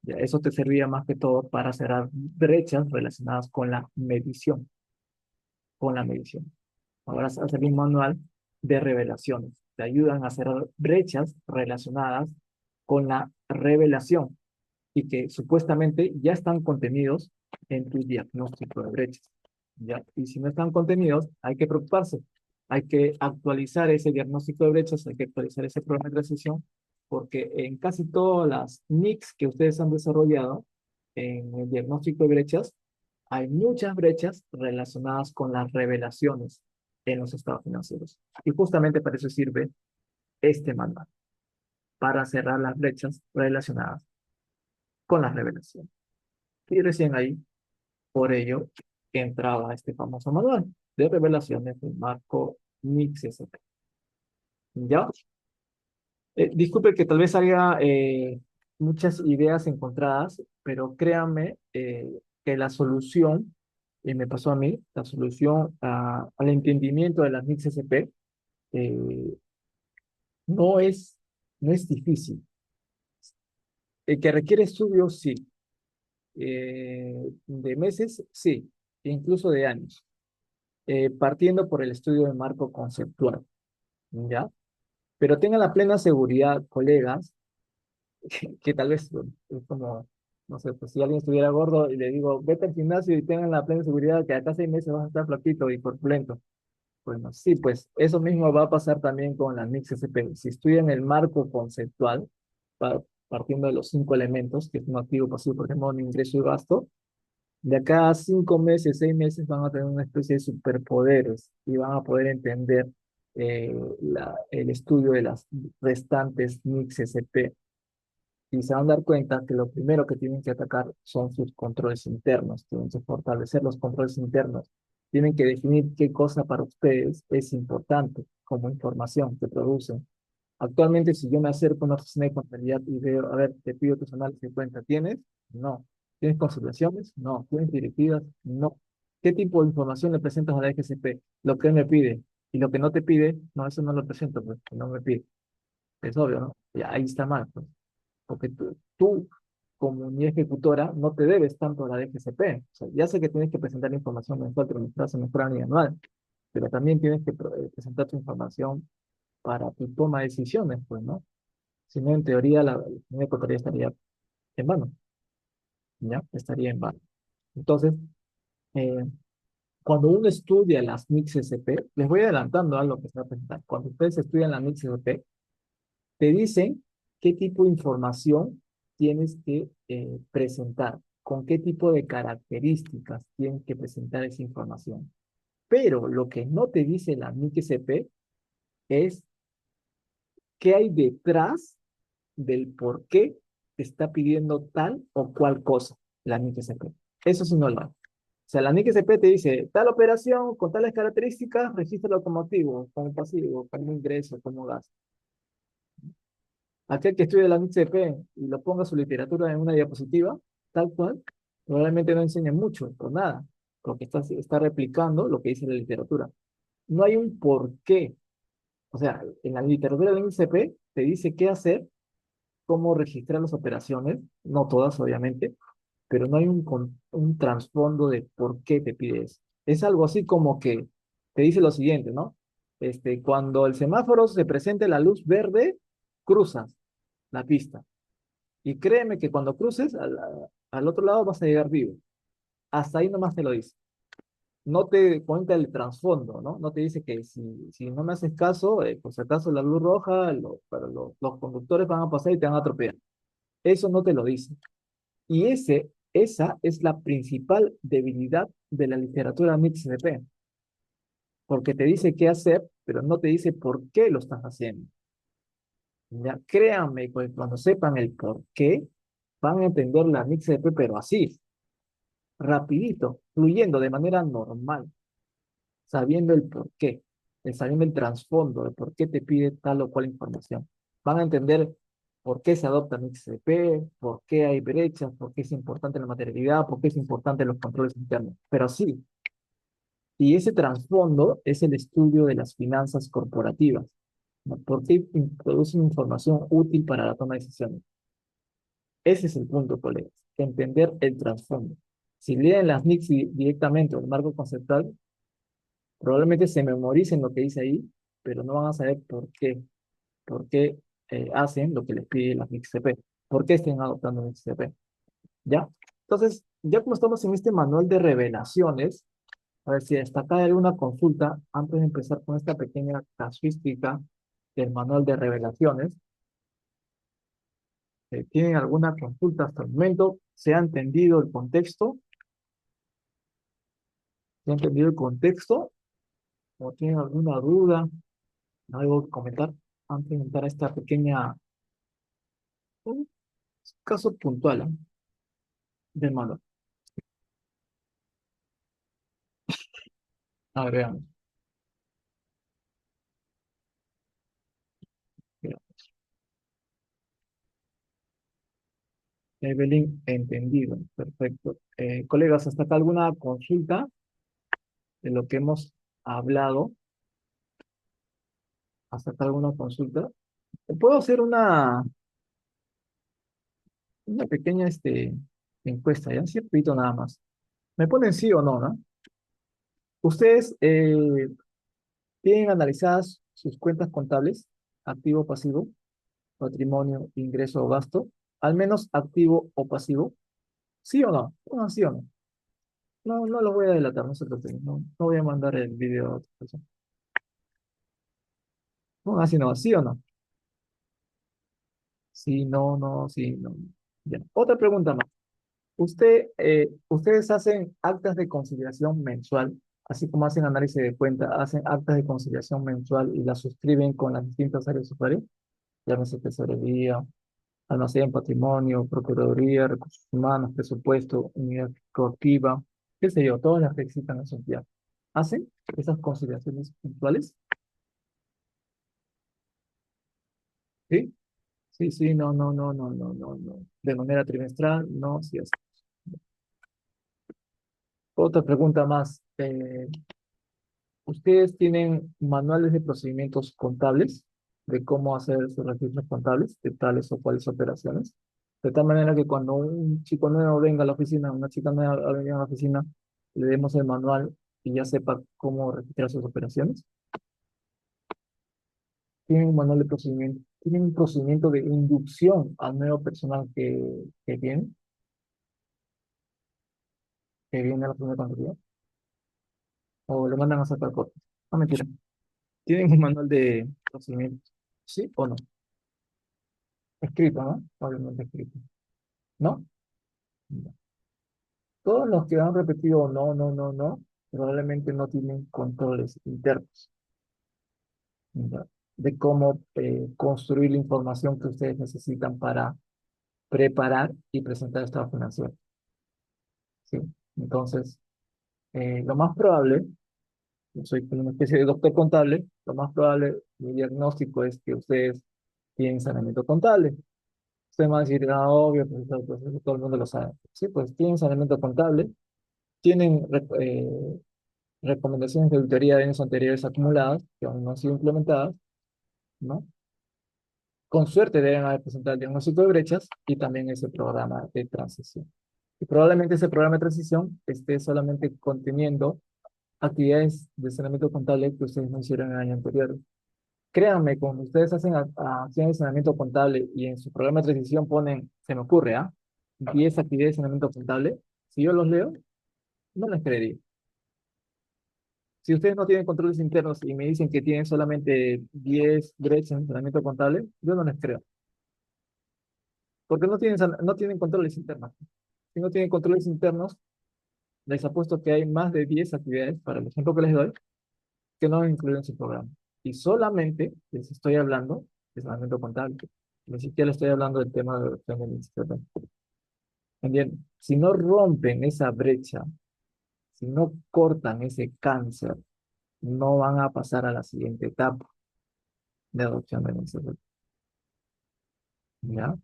Ya, eso te servía más que todo para cerrar brechas relacionadas con la medición. Ahora hacer un manual de revelaciones. Te ayudan a cerrar brechas relacionadas con la revelación y que supuestamente ya están contenidos en tu diagnóstico de brechas. ¿Ya? Y si no están contenidos, hay que preocuparse. Hay que actualizar ese diagnóstico de brechas, hay que actualizar ese programa de transición, porque en casi todas las NICs que ustedes han desarrollado en el diagnóstico de brechas, hay muchas brechas relacionadas con las revelaciones en los estados financieros. Y justamente para eso sirve este manual, para cerrar las brechas relacionadas con las revelaciones. Y recién ahí, por ello, entraba este famoso manual de revelaciones del marco NICS SP. ¿Ya? Disculpe que tal vez haya muchas ideas encontradas, pero créanme que la solución, y me pasó a mí, la solución al entendimiento de las NICS SP eh, no es, no es difícil. Que requiere estudios, sí. De meses, sí. Incluso de años. Partiendo por el estudio de marco conceptual, ¿ya? Pero tengan la plena seguridad, colegas, que tal vez bueno, es como, no sé, pues si alguien estuviera gordo y le digo, vete al gimnasio y tengan la plena seguridad que acá 6 meses vas a estar flaquito y corpulento. Bueno, sí, pues eso mismo va a pasar también con la NICS SP. Si estudian el marco conceptual, partiendo de los 5 elementos, que es un activo, pasivo, patrimonio, ingreso y gasto, de acá a 5 meses, 6 meses van a tener una especie de superpoderes y van a poder entender el estudio de las restantes NICS SP. Y se van a dar cuenta que lo primero que tienen que atacar son sus controles internos, tienen que fortalecer los controles internos, tienen que definir qué cosa para ustedes es importante como información que producen. Actualmente, si yo me acerco a una oficina de contabilidad y veo, a ver, te pido tus análisis de cuenta, ¿tienes? No. ¿Tienes consultaciones? No. ¿Tienes directivas? No. ¿Qué tipo de información le presentas a la FCP? Lo que él me pide. Y lo que no te pide, no, eso no lo presento, pues, no me pide. Es obvio, ¿no? Ya, ahí está mal, pues. Porque tú, como mi ejecutora, no te debes tanto a la DGCP. O sea, ya sé que tienes que presentar información mensual, trimestral, semestral y anual, pero también tienes que presentar tu información para tu toma de decisiones, pues, ¿no? Si no, en teoría, la ejecutoría estaría en vano, ¿ya? Estaría en vano. Entonces, eh, cuando uno estudia las MICS SP, les voy adelantando algo que se va a presentar. Cuando ustedes estudian las MICS SP, te dicen qué tipo de información tienes que presentar, con qué tipo de características tienes que presentar esa información. Pero lo que no te dice la MIC-SP es qué hay detrás del por qué te está pidiendo tal o cual cosa la MIC-SP. Eso sí no lo hay. O sea, la NIC-SP te dice, tal operación con tales características, regístralo como activo, como pasivo, como ingreso, como gasto. Aquel que estudie la NIC-CP y lo ponga su literatura en una diapositiva, tal cual, probablemente no enseñe mucho, por nada, porque está replicando lo que dice la literatura. No hay un por qué. O sea, en la literatura de la NIC-CP te dice qué hacer, cómo registrar las operaciones, no todas, obviamente, pero no hay un trasfondo de por qué te pide eso. Es algo así como que te dice lo siguiente, ¿no? Cuando el semáforo se presente la luz verde, cruzas la pista. Y créeme que cuando cruces al otro lado vas a llegar vivo. Hasta ahí nomás te lo dice. No te cuenta el trasfondo, ¿no? No te dice que si no me haces caso, por si acaso la luz roja, los conductores van a pasar y te van a atropellar. Eso no te lo dice. Y esa es la principal debilidad de la literatura MIT-CP, porque te dice qué hacer, pero no te dice por qué lo estás haciendo. Ya, créanme, pues, cuando sepan el por qué, van a entender la MIT-CP, pero así, rapidito, fluyendo de manera normal, sabiendo el por qué, sabiendo el trasfondo de por qué te pide tal o cual información. Van a entender por qué se adopta MIT-CP, por qué hay brechas, por qué es importante la materialidad, por qué es importante los controles internos. Pero sí, y ese trasfondo es el estudio de las finanzas corporativas. ¿no? ¿Por qué introducen información útil para la toma de decisiones? Ese es el punto, colegas. Entender el trasfondo. Si leen las NICs directamente o el marco conceptual, probablemente se memoricen lo que dice ahí, pero no van a saber por qué hacen lo que les pide la NICs-CP, por qué estén adoptando NICs-CP. ¿Ya? Entonces, ya como estamos en este manual de revelaciones, a ver si destaca alguna consulta antes de empezar con esta pequeña casuística del manual de revelaciones. ¿Tienen alguna consulta hasta el momento? ¿Se ha entendido el contexto? ¿Se ha entendido el contexto? ¿O tienen alguna duda? ¿Algo que comentar antes de entrar a esta pequeña, un caso puntual, del manual? A ver, veamos. Mira, Evelyn, entendido. Perfecto. Colegas, ¿hasta acá alguna consulta de lo que hemos hablado? ¿Hasta acá alguna consulta? ¿Puedo hacer una pequeña encuesta, ya? Sí, repito nada más. ¿Me ponen sí o no, no? ¿Ustedes tienen analizadas sus cuentas contables, activo, pasivo, patrimonio, ingreso o gasto? Al menos activo o pasivo. ¿Sí o no? Pongan sí o no. No, no lo voy a delatar, no se preocupen. No, no voy a mandar el video a otra persona. Pongan así no, sí o no. Sí, no, no, sí, no. Ya. Otra pregunta más. ¿Ustedes hacen actas de conciliación mensual, así como hacen análisis de cuenta, hacen actas de conciliación mensual y las suscriben con las distintas áreas superiores? Llámese tesorería, almacén, patrimonio, procuraduría, recursos humanos, presupuesto, unidad coactiva, qué sé yo, todas las que existan en sociedad. ¿Hacen esas conciliaciones mensuales? ¿Sí? Sí, sí, no, no, no, no, no, no, no. De manera trimestral, no, sí es. Otra pregunta más. ¿Ustedes tienen manuales de procedimientos contables de cómo hacer sus registros contables de tales o cuales operaciones? De tal manera que cuando un chico nuevo venga a la oficina, una chica nueva venga a la oficina, le demos el manual y ya sepa cómo registrar sus operaciones. Tienen un manual de procedimiento, tienen un procedimiento de inducción al nuevo personal que viene, que viene a la primera contabilidad, o le mandan a sacar copias. No, mentira. Tienen un manual de procedimientos, ¿sí o no? Escrito, ¿no? Obviamente escrito. ¿No? No. Todos los que han repetido no, no, no, no, probablemente no tienen controles internos, ¿ya? De cómo construir la información que ustedes necesitan para preparar y presentar estado financiero. ¿Sí? Entonces, lo más probable, yo soy como una especie de doctor contable, lo más probable, mi diagnóstico es que ustedes tienen saneamiento contable. Usted me va a decir, ah, obvio, pues, eso todo el mundo lo sabe. Sí, pues tienen saneamiento contable, tienen recomendaciones de auditoría de años anteriores acumuladas, que aún no han sido implementadas, ¿no? Con suerte deben haber presentado el diagnóstico de brechas y también ese programa de transición. Y probablemente ese programa de transición esté solamente conteniendo actividades de saneamiento contable que ustedes no hicieron en el año anterior. Créanme, cuando ustedes hacen acciones de saneamiento contable y en su programa de transición ponen, se me ocurre, ¿ah? 10 actividades de saneamiento contable, si yo los leo, no les creería. Si ustedes no tienen controles internos y me dicen que tienen solamente 10 brechas en entrenamiento contable, yo no les creo. Porque no tienen controles internos. Si no tienen controles internos, les apuesto que hay más de 10 actividades, para el ejemplo que les doy, que no incluyen su programa. Y solamente les estoy hablando de entrenamiento contable. Ni siquiera les estoy hablando del tema de adopción del instituto. Bien, si no rompen esa brecha, si no cortan ese cáncer, no van a pasar a la siguiente etapa de adopción del instituto. ¿Ya?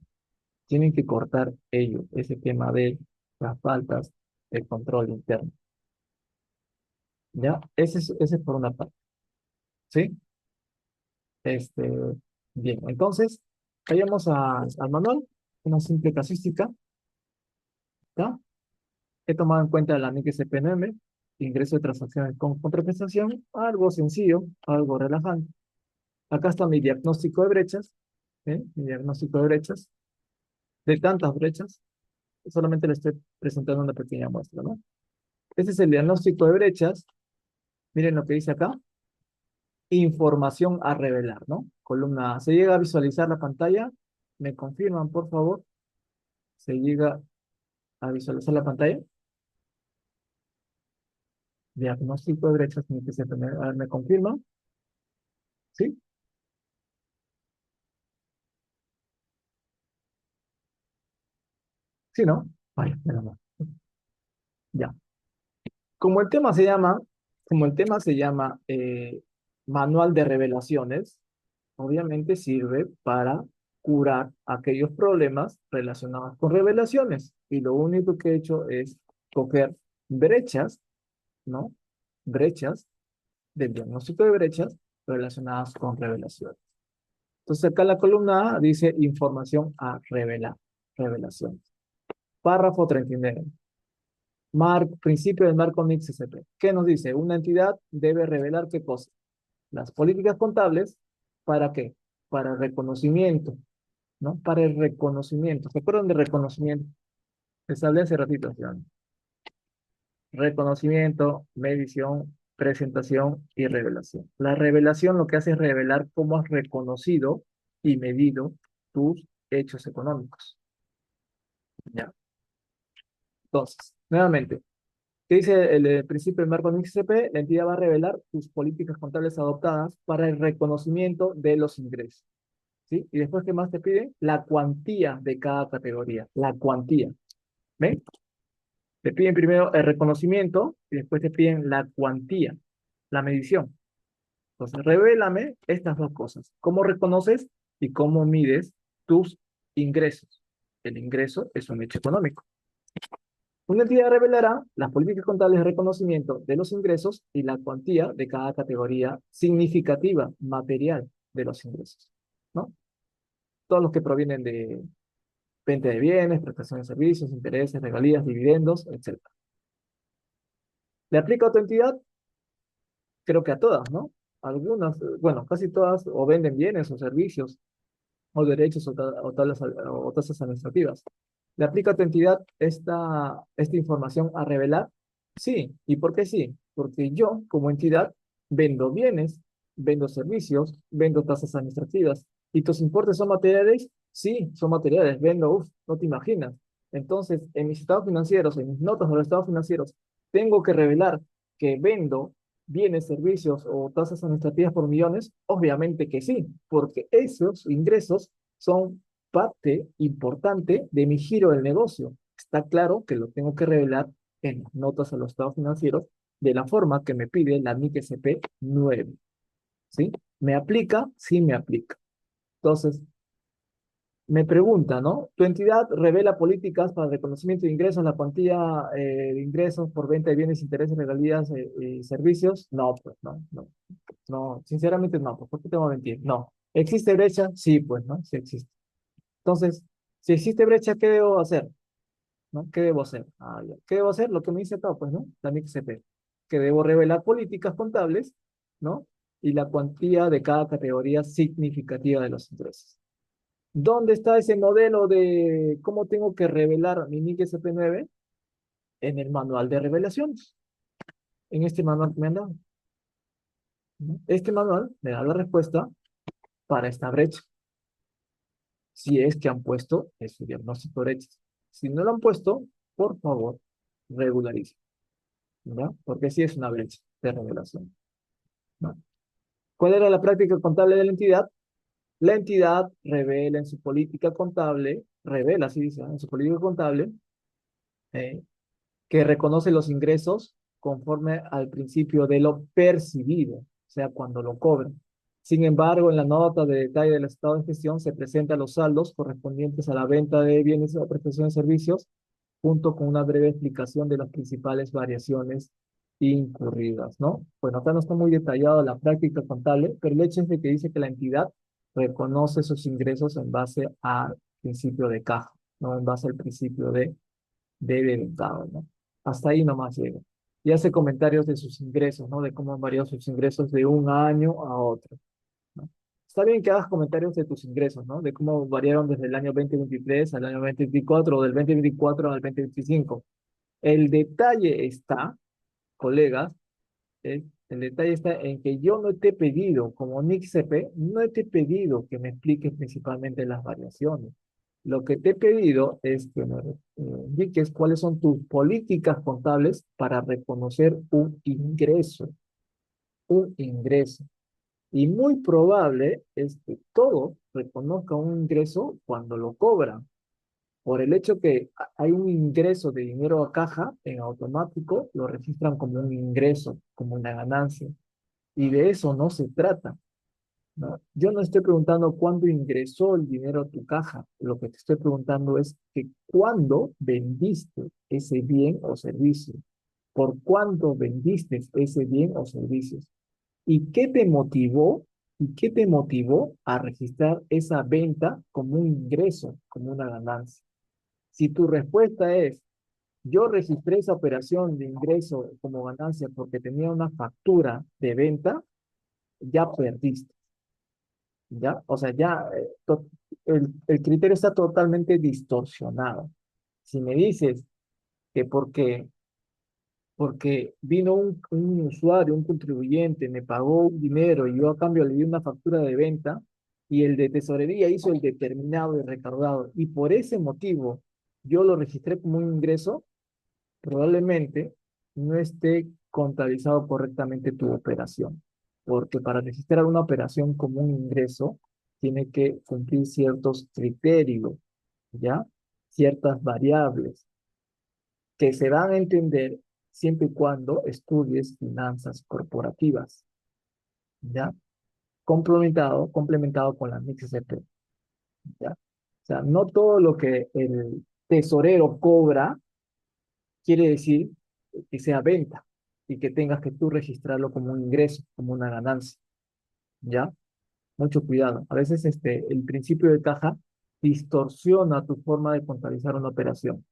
Tienen que cortar ellos ese tema de las faltas de control interno. ¿Ya? Ese es por una parte. ¿Sí? Este, bien, entonces, vayamos al manual, una simple casística, ¿ya? He tomado en cuenta la NIC CPNM, ingreso de transacciones con contraprestación, algo sencillo, algo relajante. Acá está mi diagnóstico de brechas, ¿eh? Mi diagnóstico de brechas, de tantas brechas, solamente le estoy presentando una pequeña muestra, ¿no? Este es el diagnóstico de brechas, miren lo que dice acá, información a revelar, ¿no? Columna A. ¿Se llega a visualizar la pantalla? ¿Me confirman, por favor? ¿Se llega a visualizar la pantalla? Diagnóstico de brechas, tiene que ser, a ver, ¿me confirman? ¿Sí? ¿Sí, no? Vaya, menos mal. Ya. Como el tema se llama, como el tema se llama Manual de Revelaciones, obviamente sirve para curar aquellos problemas relacionados con revelaciones. Y lo único que he hecho es coger brechas, ¿no? Brechas del diagnóstico de brechas relacionadas con revelaciones. Entonces acá la columna A dice información a revelar, revelaciones. Párrafo 39. Principio del marco NICS-CP. ¿Qué nos dice? Una entidad debe revelar qué cosa. Las políticas contables, ¿para qué? Para el reconocimiento, ¿no? Para el reconocimiento. ¿Se acuerdan de reconocimiento? Les hablé hace ratito, ¿sí? Reconocimiento, medición, presentación y revelación. La revelación lo que hace es revelar cómo has reconocido y medido tus hechos económicos. ¿Ya? Entonces, nuevamente, ¿qué dice el principio del marco de XCP? La entidad va a revelar tus políticas contables adoptadas para el reconocimiento de los ingresos. ¿Sí? Y después, ¿qué más te piden? La cuantía de cada categoría. La cuantía. ¿Ven? Te piden primero el reconocimiento y después te piden la cuantía, la medición. Entonces, revélame estas dos cosas. ¿Cómo reconoces y cómo mides tus ingresos? El ingreso es un hecho económico. Una entidad revelará las políticas contables de reconocimiento de los ingresos y la cuantía de cada categoría significativa, material de los ingresos, ¿no? Todos los que provienen de venta de bienes, prestación de servicios, intereses, regalías, dividendos, etcétera. ¿Le aplica a otra entidad? Creo que a todas, ¿no? Algunas, bueno, casi todas o venden bienes o servicios o derechos o tasas administrativas. ¿Le aplica a tu entidad esta información a revelar? Sí. ¿Y por qué sí? Porque yo, como entidad, vendo bienes, vendo servicios, vendo tasas administrativas. ¿Y tus importes son materiales? Sí, son materiales. Vendo, no te imaginas. Entonces, en mis estados financieros, en mis notas de los estados financieros, tengo que revelar que vendo bienes, servicios o tasas administrativas por millones. Obviamente que sí, porque esos ingresos son parte importante de mi giro del negocio. Está claro que lo tengo que revelar en las notas a los estados financieros de la forma que me pide la NIC SP9. ¿Sí? ¿Me aplica? Sí, me aplica. Entonces, me pregunta, ¿no? ¿Tu entidad revela políticas para el reconocimiento de ingresos, la cuantía de ingresos por venta de bienes, intereses, regalías y servicios? No, pues no, no, no, sinceramente no, pues ¿por qué tengo que mentir? No. ¿Existe brecha? Sí, pues, ¿no? Sí existe. Entonces, si existe brecha, ¿qué debo hacer? ¿No? ¿Qué debo hacer? Ah, ya. ¿Qué debo hacer? Lo que me dice acá, pues, ¿no? La MIC-CP. Que debo revelar políticas contables, ¿no? Y la cuantía de cada categoría significativa de los ingresos. ¿Dónde está ese modelo de cómo tengo que revelar mi NIC SP9? En el manual de revelaciones. En este manual que me han dado, ¿no? Este manual me da la respuesta para esta brecha. Si es que han puesto ese diagnóstico de brechas. Si no lo han puesto, por favor, regularice, ¿verdad? Porque sí es una brecha de revelación, ¿no? ¿Cuál era la práctica contable de la entidad? La entidad revela en su política contable, revela, así dice, ¿no? En su política contable, eh, que reconoce los ingresos conforme al principio de lo percibido, o sea, cuando lo cobran. Sin embargo, en la nota de detalle del estado de gestión se presentan los saldos correspondientes a la venta de bienes o prestación de servicios, junto con una breve explicación de las principales variaciones incurridas, ¿no? Bueno, acá no está muy detallado la práctica contable, pero el hecho es de que dice que la entidad reconoce sus ingresos en base al principio de caja, no en base al principio de dedicado, ¿no? Hasta ahí nomás llega. Y hace comentarios de sus ingresos, ¿no? De cómo han variado sus ingresos de un año a otro, ¿no? Está bien que hagas comentarios de tus ingresos, ¿no? De cómo variaron desde el año 2023 al año 2024 o del 2024 al 2025. El detalle está, colegas, el detalle está en que yo no te he pedido, como NICCP, no te he pedido que me expliques principalmente las variaciones. Lo que te he pedido es que me indiques cuáles son tus políticas contables para reconocer un ingreso, un ingreso. Y muy probable es que todos reconozcan un ingreso cuando lo cobran. Por el hecho que hay un ingreso de dinero a caja en automático, lo registran como un ingreso, como una ganancia. Y de eso no se trata, ¿no? Yo no estoy preguntando cuándo ingresó el dinero a tu caja. Lo que te estoy preguntando es que cuándo vendiste ese bien o servicio. ¿Por cuánto vendiste ese bien o servicios? ¿Y qué te motivó? ¿Y qué te motivó a registrar esa venta como un ingreso, como una ganancia? Si tu respuesta es, yo registré esa operación de ingreso como ganancia porque tenía una factura de venta, ya perdiste, ¿ya? O sea, ya el criterio está totalmente distorsionado. Si me dices que porque vino un usuario, un contribuyente, me pagó un dinero y yo a cambio le di una factura de venta y el de tesorería hizo el determinado y recaudado y por ese motivo yo lo registré como un ingreso, probablemente no esté contabilizado correctamente tu operación, porque para registrar una operación como un ingreso, tiene que cumplir ciertos criterios, ¿ya? Ciertas variables que se dan a entender siempre y cuando estudies finanzas corporativas, ¿ya? Complementado con la MIXCP, ¿ya? O sea, no todo lo que el tesorero cobra quiere decir que sea venta y que tengas que tú registrarlo como un ingreso, como una ganancia, ¿ya? Mucho cuidado. A veces el principio de caja distorsiona tu forma de contabilizar una operación.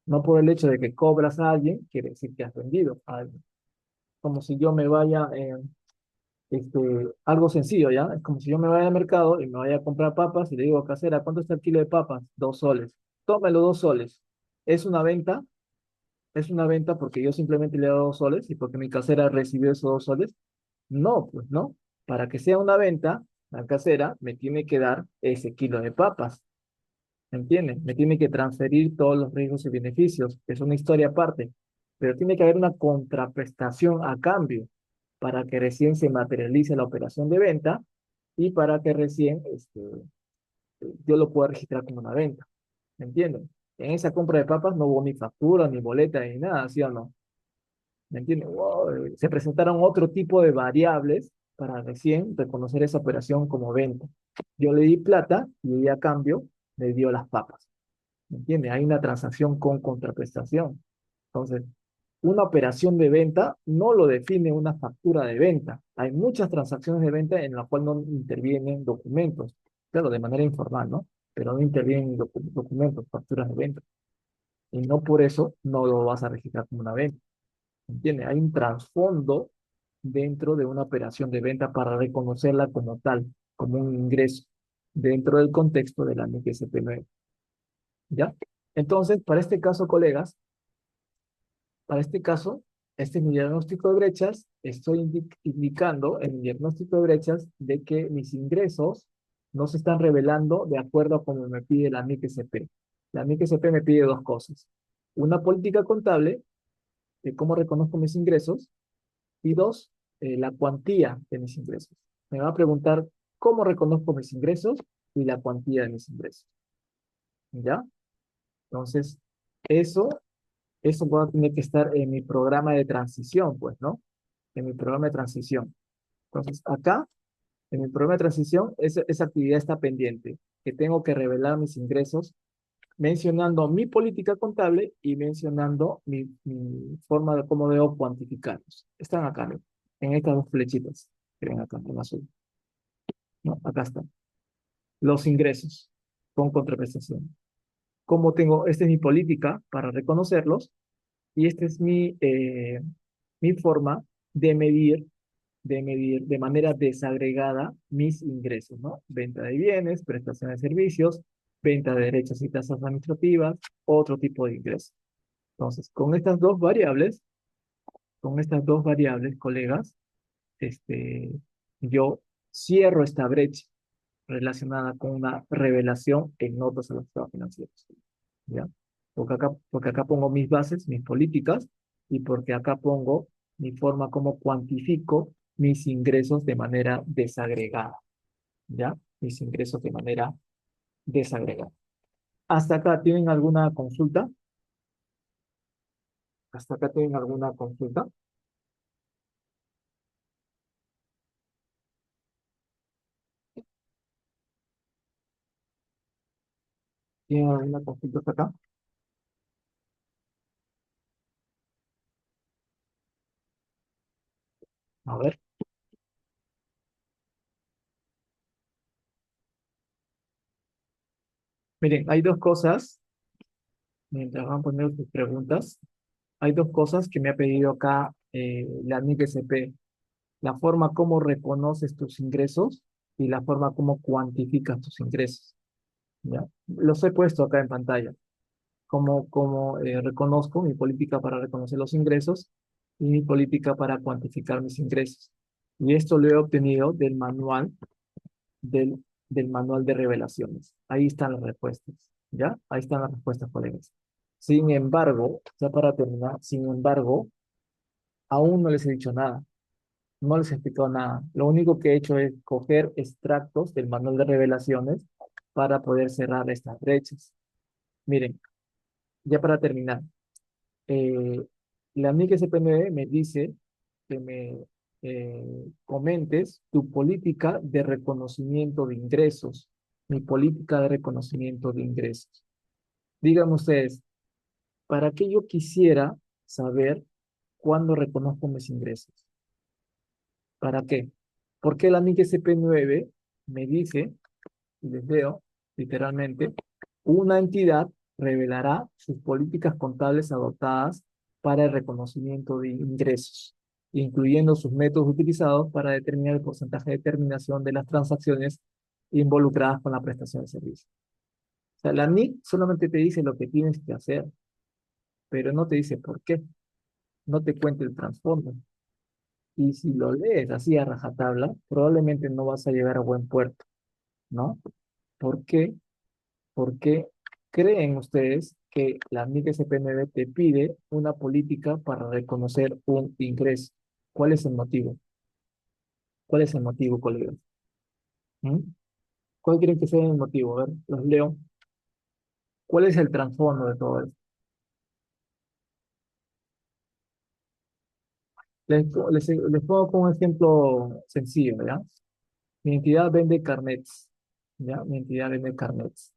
No por el hecho de que cobras a alguien, quiere decir que has vendido a alguien. Como si yo me vaya, algo sencillo, ¿ya? Es como si yo me vaya al mercado y me vaya a comprar papas y le digo, casera, ¿cuánto está el kilo de papas? 2 soles. Tómelo 2 soles. ¿Es una venta? ¿Es una venta porque yo simplemente le he dado 2 soles y porque mi casera recibió esos 2 soles? No, pues no. Para que sea una venta, la casera me tiene que dar ese kilo de papas. ¿Me entienden? Me tiene que transferir todos los riesgos y beneficios, que es una historia aparte. Pero tiene que haber una contraprestación a cambio para que recién se materialice la operación de venta y para que recién yo lo pueda registrar como una venta. ¿Me entienden? En esa compra de papas no hubo ni factura, ni boleta, ni nada, ¿sí o no? ¿Me entiendes? Wow, se presentaron otro tipo de variables para recién reconocer esa operación como venta. Yo le di plata y ella a cambio me dio las papas. ¿Me entiendes? Hay una transacción con contraprestación. Entonces, una operación de venta no lo define una factura de venta. Hay muchas transacciones de venta en las cuales no intervienen documentos. Claro, de manera informal, ¿no? Pero no intervienen documentos, facturas de venta. Y no por eso no lo vas a registrar como una venta. ¿Entiendes? Hay un trasfondo dentro de una operación de venta para reconocerla como tal, como un ingreso, dentro del contexto de la NIC-SP9. ¿Ya? Entonces, para este caso, colegas, para este caso, este es mi diagnóstico de brechas. Estoy indicando en mi diagnóstico de brechas de que mis ingresos no se están revelando de acuerdo a como me pide la NIC-SP. La NIC-SP me pide dos cosas. Una política contable de cómo reconozco mis ingresos y dos, la cuantía de mis ingresos. Me va a preguntar cómo reconozco mis ingresos y la cuantía de mis ingresos. ¿Ya? Entonces, eso, eso va a tener que estar en mi programa de transición, pues, ¿no? En mi programa de transición. Entonces, acá, en mi programa de transición, esa actividad está pendiente, que tengo que revelar mis ingresos mencionando mi política contable y mencionando mi forma de cómo debo cuantificarlos. Están acá, ¿no? En estas dos flechitas que ven acá en azul. ¿No? Acá están. Los ingresos con contraprestación. ¿Cómo tengo? Esta es mi política para reconocerlos y esta es mi forma de medir, de manera desagregada mis ingresos, ¿no? Venta de bienes, prestación de servicios, venta de derechos y tasas administrativas, otro tipo de ingresos. Entonces, con estas dos variables, colegas, este, yo cierro esta brecha relacionada con una revelación en notas a los estados financieros. ¿Ya? Porque acá pongo mis bases, mis políticas, y porque acá pongo mi forma como cuantifico mis ingresos de manera desagregada, ¿ya? Mis ingresos de manera desagregada. ¿Hasta acá tienen alguna consulta? ¿Hasta acá tienen alguna consulta? ¿Tienen alguna consulta hasta acá? A ver, miren, hay dos cosas, mientras van poniendo sus preguntas, hay dos cosas que me ha pedido acá la NIC-SP. La forma como reconoces tus ingresos y la forma como cuantificas tus ingresos, ¿ya? Los he puesto acá en pantalla. Cómo reconozco mi política para reconocer los ingresos y mi política para cuantificar mis ingresos. Y esto lo he obtenido del manual de revelaciones. Ahí están las respuestas, ¿ya? Ahí están las respuestas, colegas. Sin embargo, ya para terminar, sin embargo, aún no les he dicho nada. No les he explicado nada. Lo único que he hecho es coger extractos del manual de revelaciones para poder cerrar estas brechas. Miren, ya para terminar, eh, la MIC SPNB me dice que me comentes tu política de reconocimiento de ingresos, mi política de reconocimiento de ingresos. Díganme ustedes, ¿para qué yo quisiera saber cuándo reconozco mis ingresos? ¿Para qué? Porque la MIC SP9 me dice, y les leo literalmente, una entidad revelará sus políticas contables adoptadas para el reconocimiento de ingresos, incluyendo sus métodos utilizados para determinar el porcentaje de terminación de las transacciones involucradas con la prestación de servicio. O sea, la NIC solamente te dice lo que tienes que hacer, pero no te dice por qué, no te cuenta el trasfondo. Y si lo lees así a rajatabla, probablemente no vas a llegar a buen puerto, ¿no? ¿Por qué? Porque creen ustedes que la MIC SPNB te pide una política para reconocer un ingreso. ¿Cuál es el motivo? ¿Cuál es el motivo, colegas? ¿Mm? ¿Cuál creen que sea el motivo? A ver, los leo. ¿Cuál es el trasfondo de todo esto? Les pongo como un ejemplo sencillo, ¿ya? Mi entidad vende carnets, ¿ya? Mi entidad vende carnets.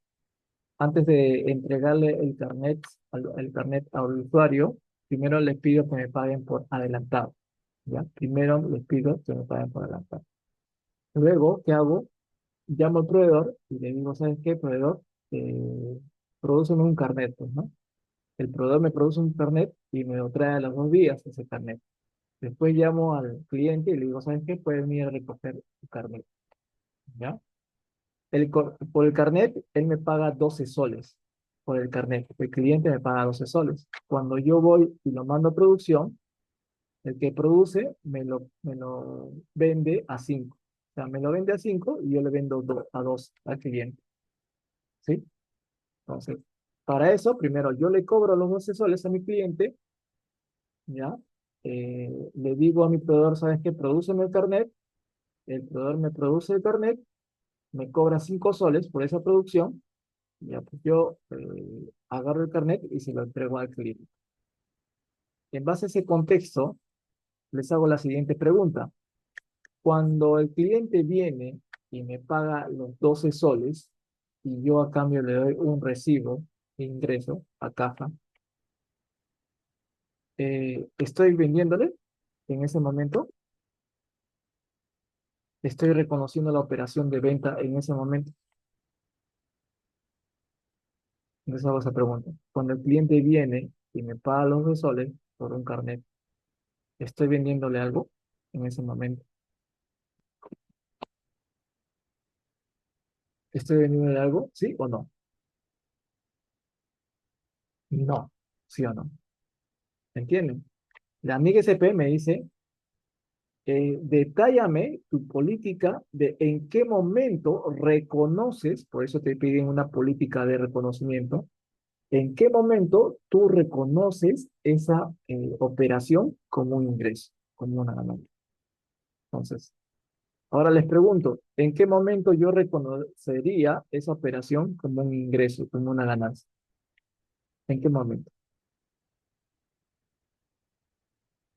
Antes de entregarle el carnet al usuario, primero les pido que me paguen por adelantado, ¿ya? Primero les pido que me paguen por adelantado. Luego, ¿qué hago? Llamo al proveedor y le digo, ¿sabes qué, proveedor? Eh, Prodúceme un carnet, pues, ¿no? El proveedor me produce un carnet y me lo trae a los 2 días ese carnet. Después llamo al cliente y le digo, ¿sabes qué? Pueden venir a recoger tu carnet, ¿ya? Por el carnet, él me paga 12 soles por el carnet. El cliente me paga 12 soles. Cuando yo voy y lo mando a producción, el que produce me lo vende a 5. O sea, me lo vende a 5 y yo le vendo a 2 al cliente. ¿Sí? Entonces, para eso, primero yo le cobro los 12 soles a mi cliente, ¿ya? Le digo a mi proveedor, ¿sabes qué? Prodúceme el carnet. El proveedor me produce el carnet, me cobra 5 soles por esa producción. Ya, pues yo agarro el carnet y se lo entrego al cliente. En base a ese contexto, les hago la siguiente pregunta. Cuando el cliente viene y me paga los 12 soles y yo a cambio le doy un recibo, ingreso a caja, estoy vendiéndole en ese momento, estoy reconociendo la operación de venta en ese momento. Entonces hago esa pregunta. Cuando el cliente viene y me paga los 2 soles por un carnet, ¿estoy vendiéndole algo en ese momento? ¿Estoy vendiéndole algo? ¿Sí o no? No. ¿Sí o no? ¿Entienden? La amiga SP me dice, detállame tu política de en qué momento reconoces, por eso te piden una política de reconocimiento, en qué momento tú reconoces esa operación como un ingreso, como una ganancia. Entonces, ahora les pregunto, ¿en qué momento yo reconocería esa operación como un ingreso, como una ganancia? ¿En qué momento?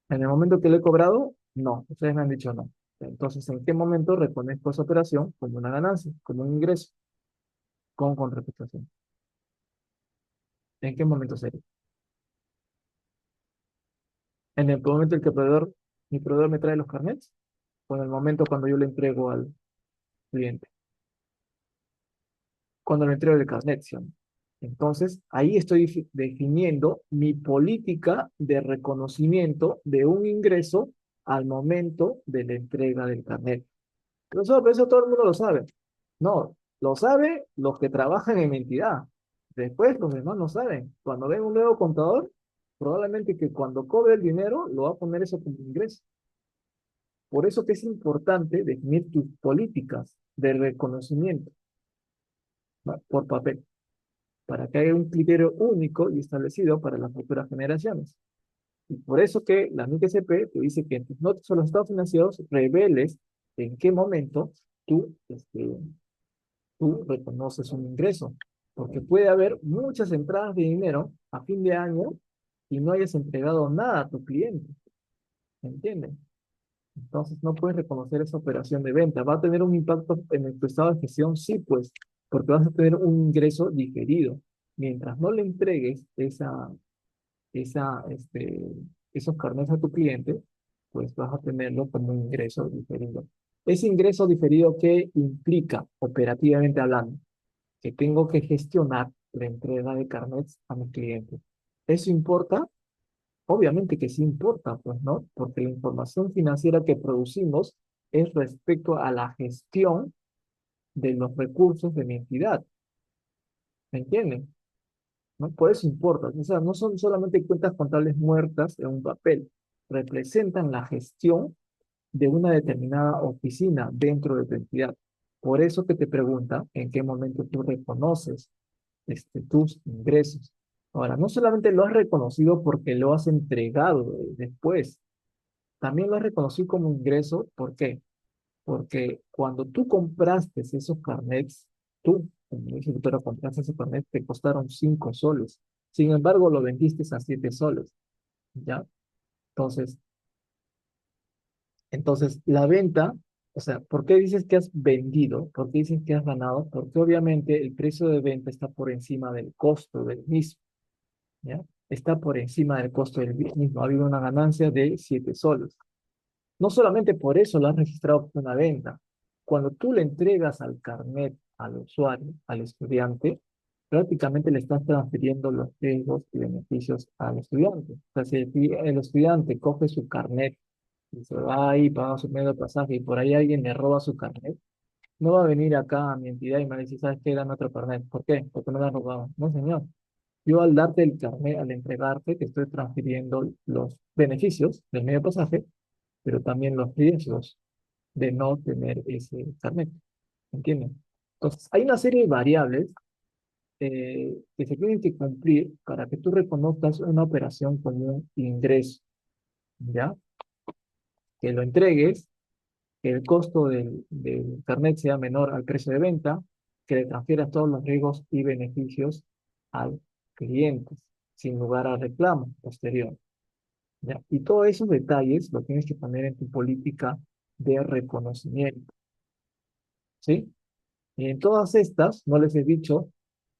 ¿En el momento que lo he cobrado? No, ustedes me han dicho no. Entonces, ¿en qué momento reconozco esa operación como una ganancia, como un ingreso, con contraprestación? ¿En qué momento sería? ¿En el momento en que mi proveedor me trae los carnets? ¿O en el momento cuando yo le entrego al cliente? Cuando le entrego el carnet, ¿sí o no? Entonces, ahí estoy definiendo mi política de reconocimiento de un ingreso al momento de la entrega del carnet. Pero eso todo el mundo lo sabe. No, lo sabe los que trabajan en mi entidad. Después los demás no saben. Cuando ven un nuevo contador, probablemente que cuando cobre el dinero lo va a poner eso como ingreso. Por eso que es importante definir tus políticas de reconocimiento, ¿va? Por papel, para que haya un criterio único y establecido para las futuras generaciones. Y por eso que la NIC-SP te dice que en tus notas o los estados financieros reveles en qué momento tú reconoces un ingreso. Porque puede haber muchas entradas de dinero a fin de año y no hayas entregado nada a tu cliente. ¿Me entienden? Entonces no puedes reconocer esa operación de venta. ¿Va a tener un impacto en tu estado de gestión? Sí, pues, porque vas a tener un ingreso diferido. Mientras no le entregues esa, este, esos carnets a tu cliente, pues vas a tenerlo como un ingreso diferido. Ese ingreso diferido, ¿qué implica operativamente hablando? Que tengo que gestionar la entrega de carnets a mis clientes. ¿Eso importa? Obviamente que sí importa, pues, ¿no? Porque la información financiera que producimos es respecto a la gestión de los recursos de mi entidad. ¿Me entienden? ¿No? Por eso importa. O sea, no son solamente cuentas contables muertas en un papel, representan la gestión de una determinada oficina dentro de tu entidad. Por eso que te pregunta en qué momento tú reconoces tus ingresos. Ahora, no solamente lo has reconocido porque lo has entregado después, también lo has reconocido como ingreso. ¿Por qué? Porque cuando tú compraste esos carnets, como dice el doctor, compraste esos carnets, te costaron 5 soles. Sin embargo, lo vendiste a 7 soles, ¿ya? Entonces, la venta, o sea, ¿por qué dices que has vendido? ¿Por qué dices que has ganado? Porque obviamente el precio de venta está por encima del costo del mismo, ¿ya? Está por encima del costo del mismo. Ha habido una ganancia de 7 soles. No solamente por eso lo has registrado como una venta. Cuando tú le entregas al carnet al usuario, al estudiante, prácticamente le estás transfiriendo los riesgos y beneficios al estudiante. O sea, si el estudiante coge su carnet y se va ahí, paga su medio de pasaje y por ahí alguien le roba su carnet, no va a venir acá a mi entidad y me va a decir, ¿sabes qué? Dame otro carnet. ¿Por qué? Porque me lo han robado. No, señor. Yo al darte el carnet, al entregarte, te estoy transfiriendo los beneficios del medio de pasaje, pero también los riesgos de no tener ese carnet. ¿Entienden? Entonces, hay una serie de variables que se tienen que cumplir para que tú reconozcas una operación como un ingreso, ¿ya? Que lo entregues, que el costo del carnet sea menor al precio de venta, que le transfieras todos los riesgos y beneficios al cliente, sin lugar a reclamo posterior, ¿ya? Y todos esos detalles los tienes que poner en tu política de reconocimiento, ¿sí? Y en todas estas, no les he dicho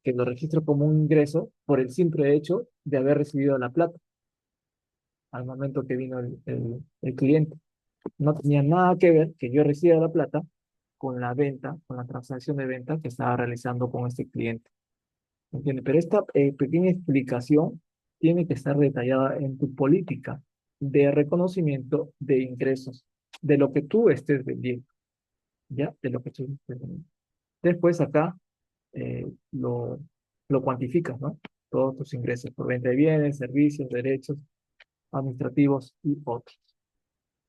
que lo registro como un ingreso por el simple hecho de haber recibido la plata al momento que vino el cliente. No tenía nada que ver que yo reciba la plata con la venta, con la transacción de venta que estaba realizando con este cliente. ¿Entiendes? Pero esta pequeña explicación tiene que estar detallada en tu política de reconocimiento de ingresos, de lo que tú estés vendiendo, ¿ya? De lo que tú estés vendiendo. Después acá eh, lo, lo cuantificas, ¿no? Todos tus ingresos por venta de bienes, servicios, derechos administrativos y otros,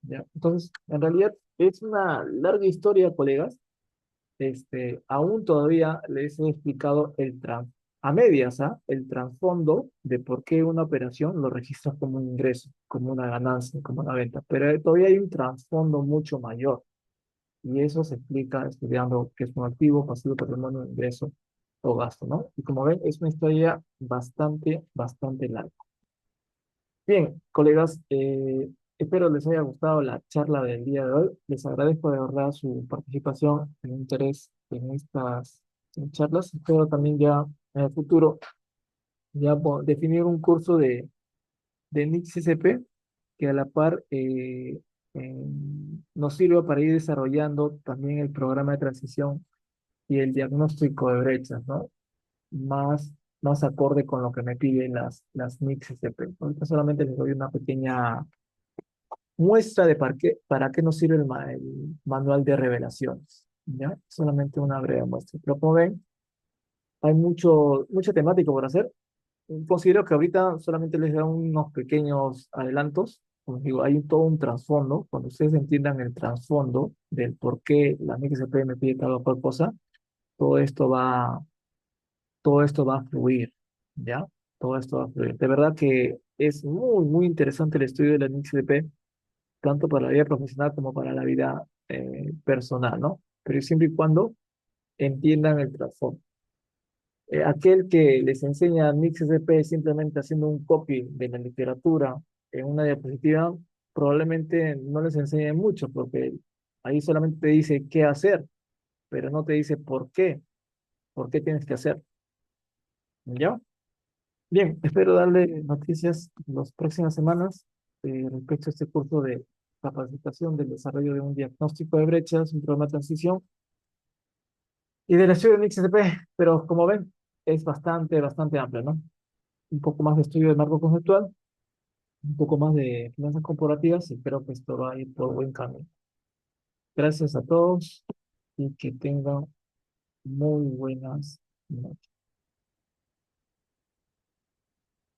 ¿ya? Entonces, en realidad es una larga historia, colegas. Aún todavía les he explicado a medias, ¿ah? El trasfondo de por qué una operación lo registras como un ingreso, como una ganancia, como una venta. Pero todavía hay un trasfondo mucho mayor. Y eso se explica estudiando qué es un activo, pasivo, patrimonio, ingreso o gasto, ¿no? Y como ven, es una historia bastante, bastante larga. Bien, colegas, espero les haya gustado la charla del día de hoy. Les agradezco de verdad su participación, su interés en estas charlas. Espero también ya en el futuro definir un curso de NICSP que a la par nos sirva para ir desarrollando también el programa de transición y el diagnóstico de brechas, ¿no? Más, más acorde con lo que me piden las NICSP. Ahorita solamente les doy una pequeña muestra de para qué nos sirve el manual de revelaciones, ¿ya? Solamente una breve muestra. Pero como ven, hay mucha temática por hacer. Considero que ahorita solamente les da unos pequeños adelantos. Como digo, hay todo un trasfondo. Cuando ustedes entiendan el trasfondo del por qué la MXP me pide cada cual cosa, todo esto va, todo esto va a fluir, ¿ya? Todo esto va a fluir. De verdad que es muy, muy interesante el estudio de la MXP tanto para la vida profesional como para la vida personal, ¿no? Pero siempre y cuando entiendan el trasfondo. Aquel que les enseña MixSP simplemente haciendo un copy de la literatura en una diapositiva, probablemente no les enseñe mucho, porque ahí solamente te dice qué hacer, pero no te dice por qué tienes que hacer, ¿ya? Bien, espero darle noticias las próximas semanas respecto a este curso de capacitación del desarrollo de un diagnóstico de brechas, un programa de transición y del estudio de XSP, pero como ven, es bastante, bastante amplio, ¿no? Un poco más de estudio de marco conceptual, un poco más de finanzas corporativas y creo que esto va a ir por buen camino. Gracias a todos y que tengan muy buenas noches.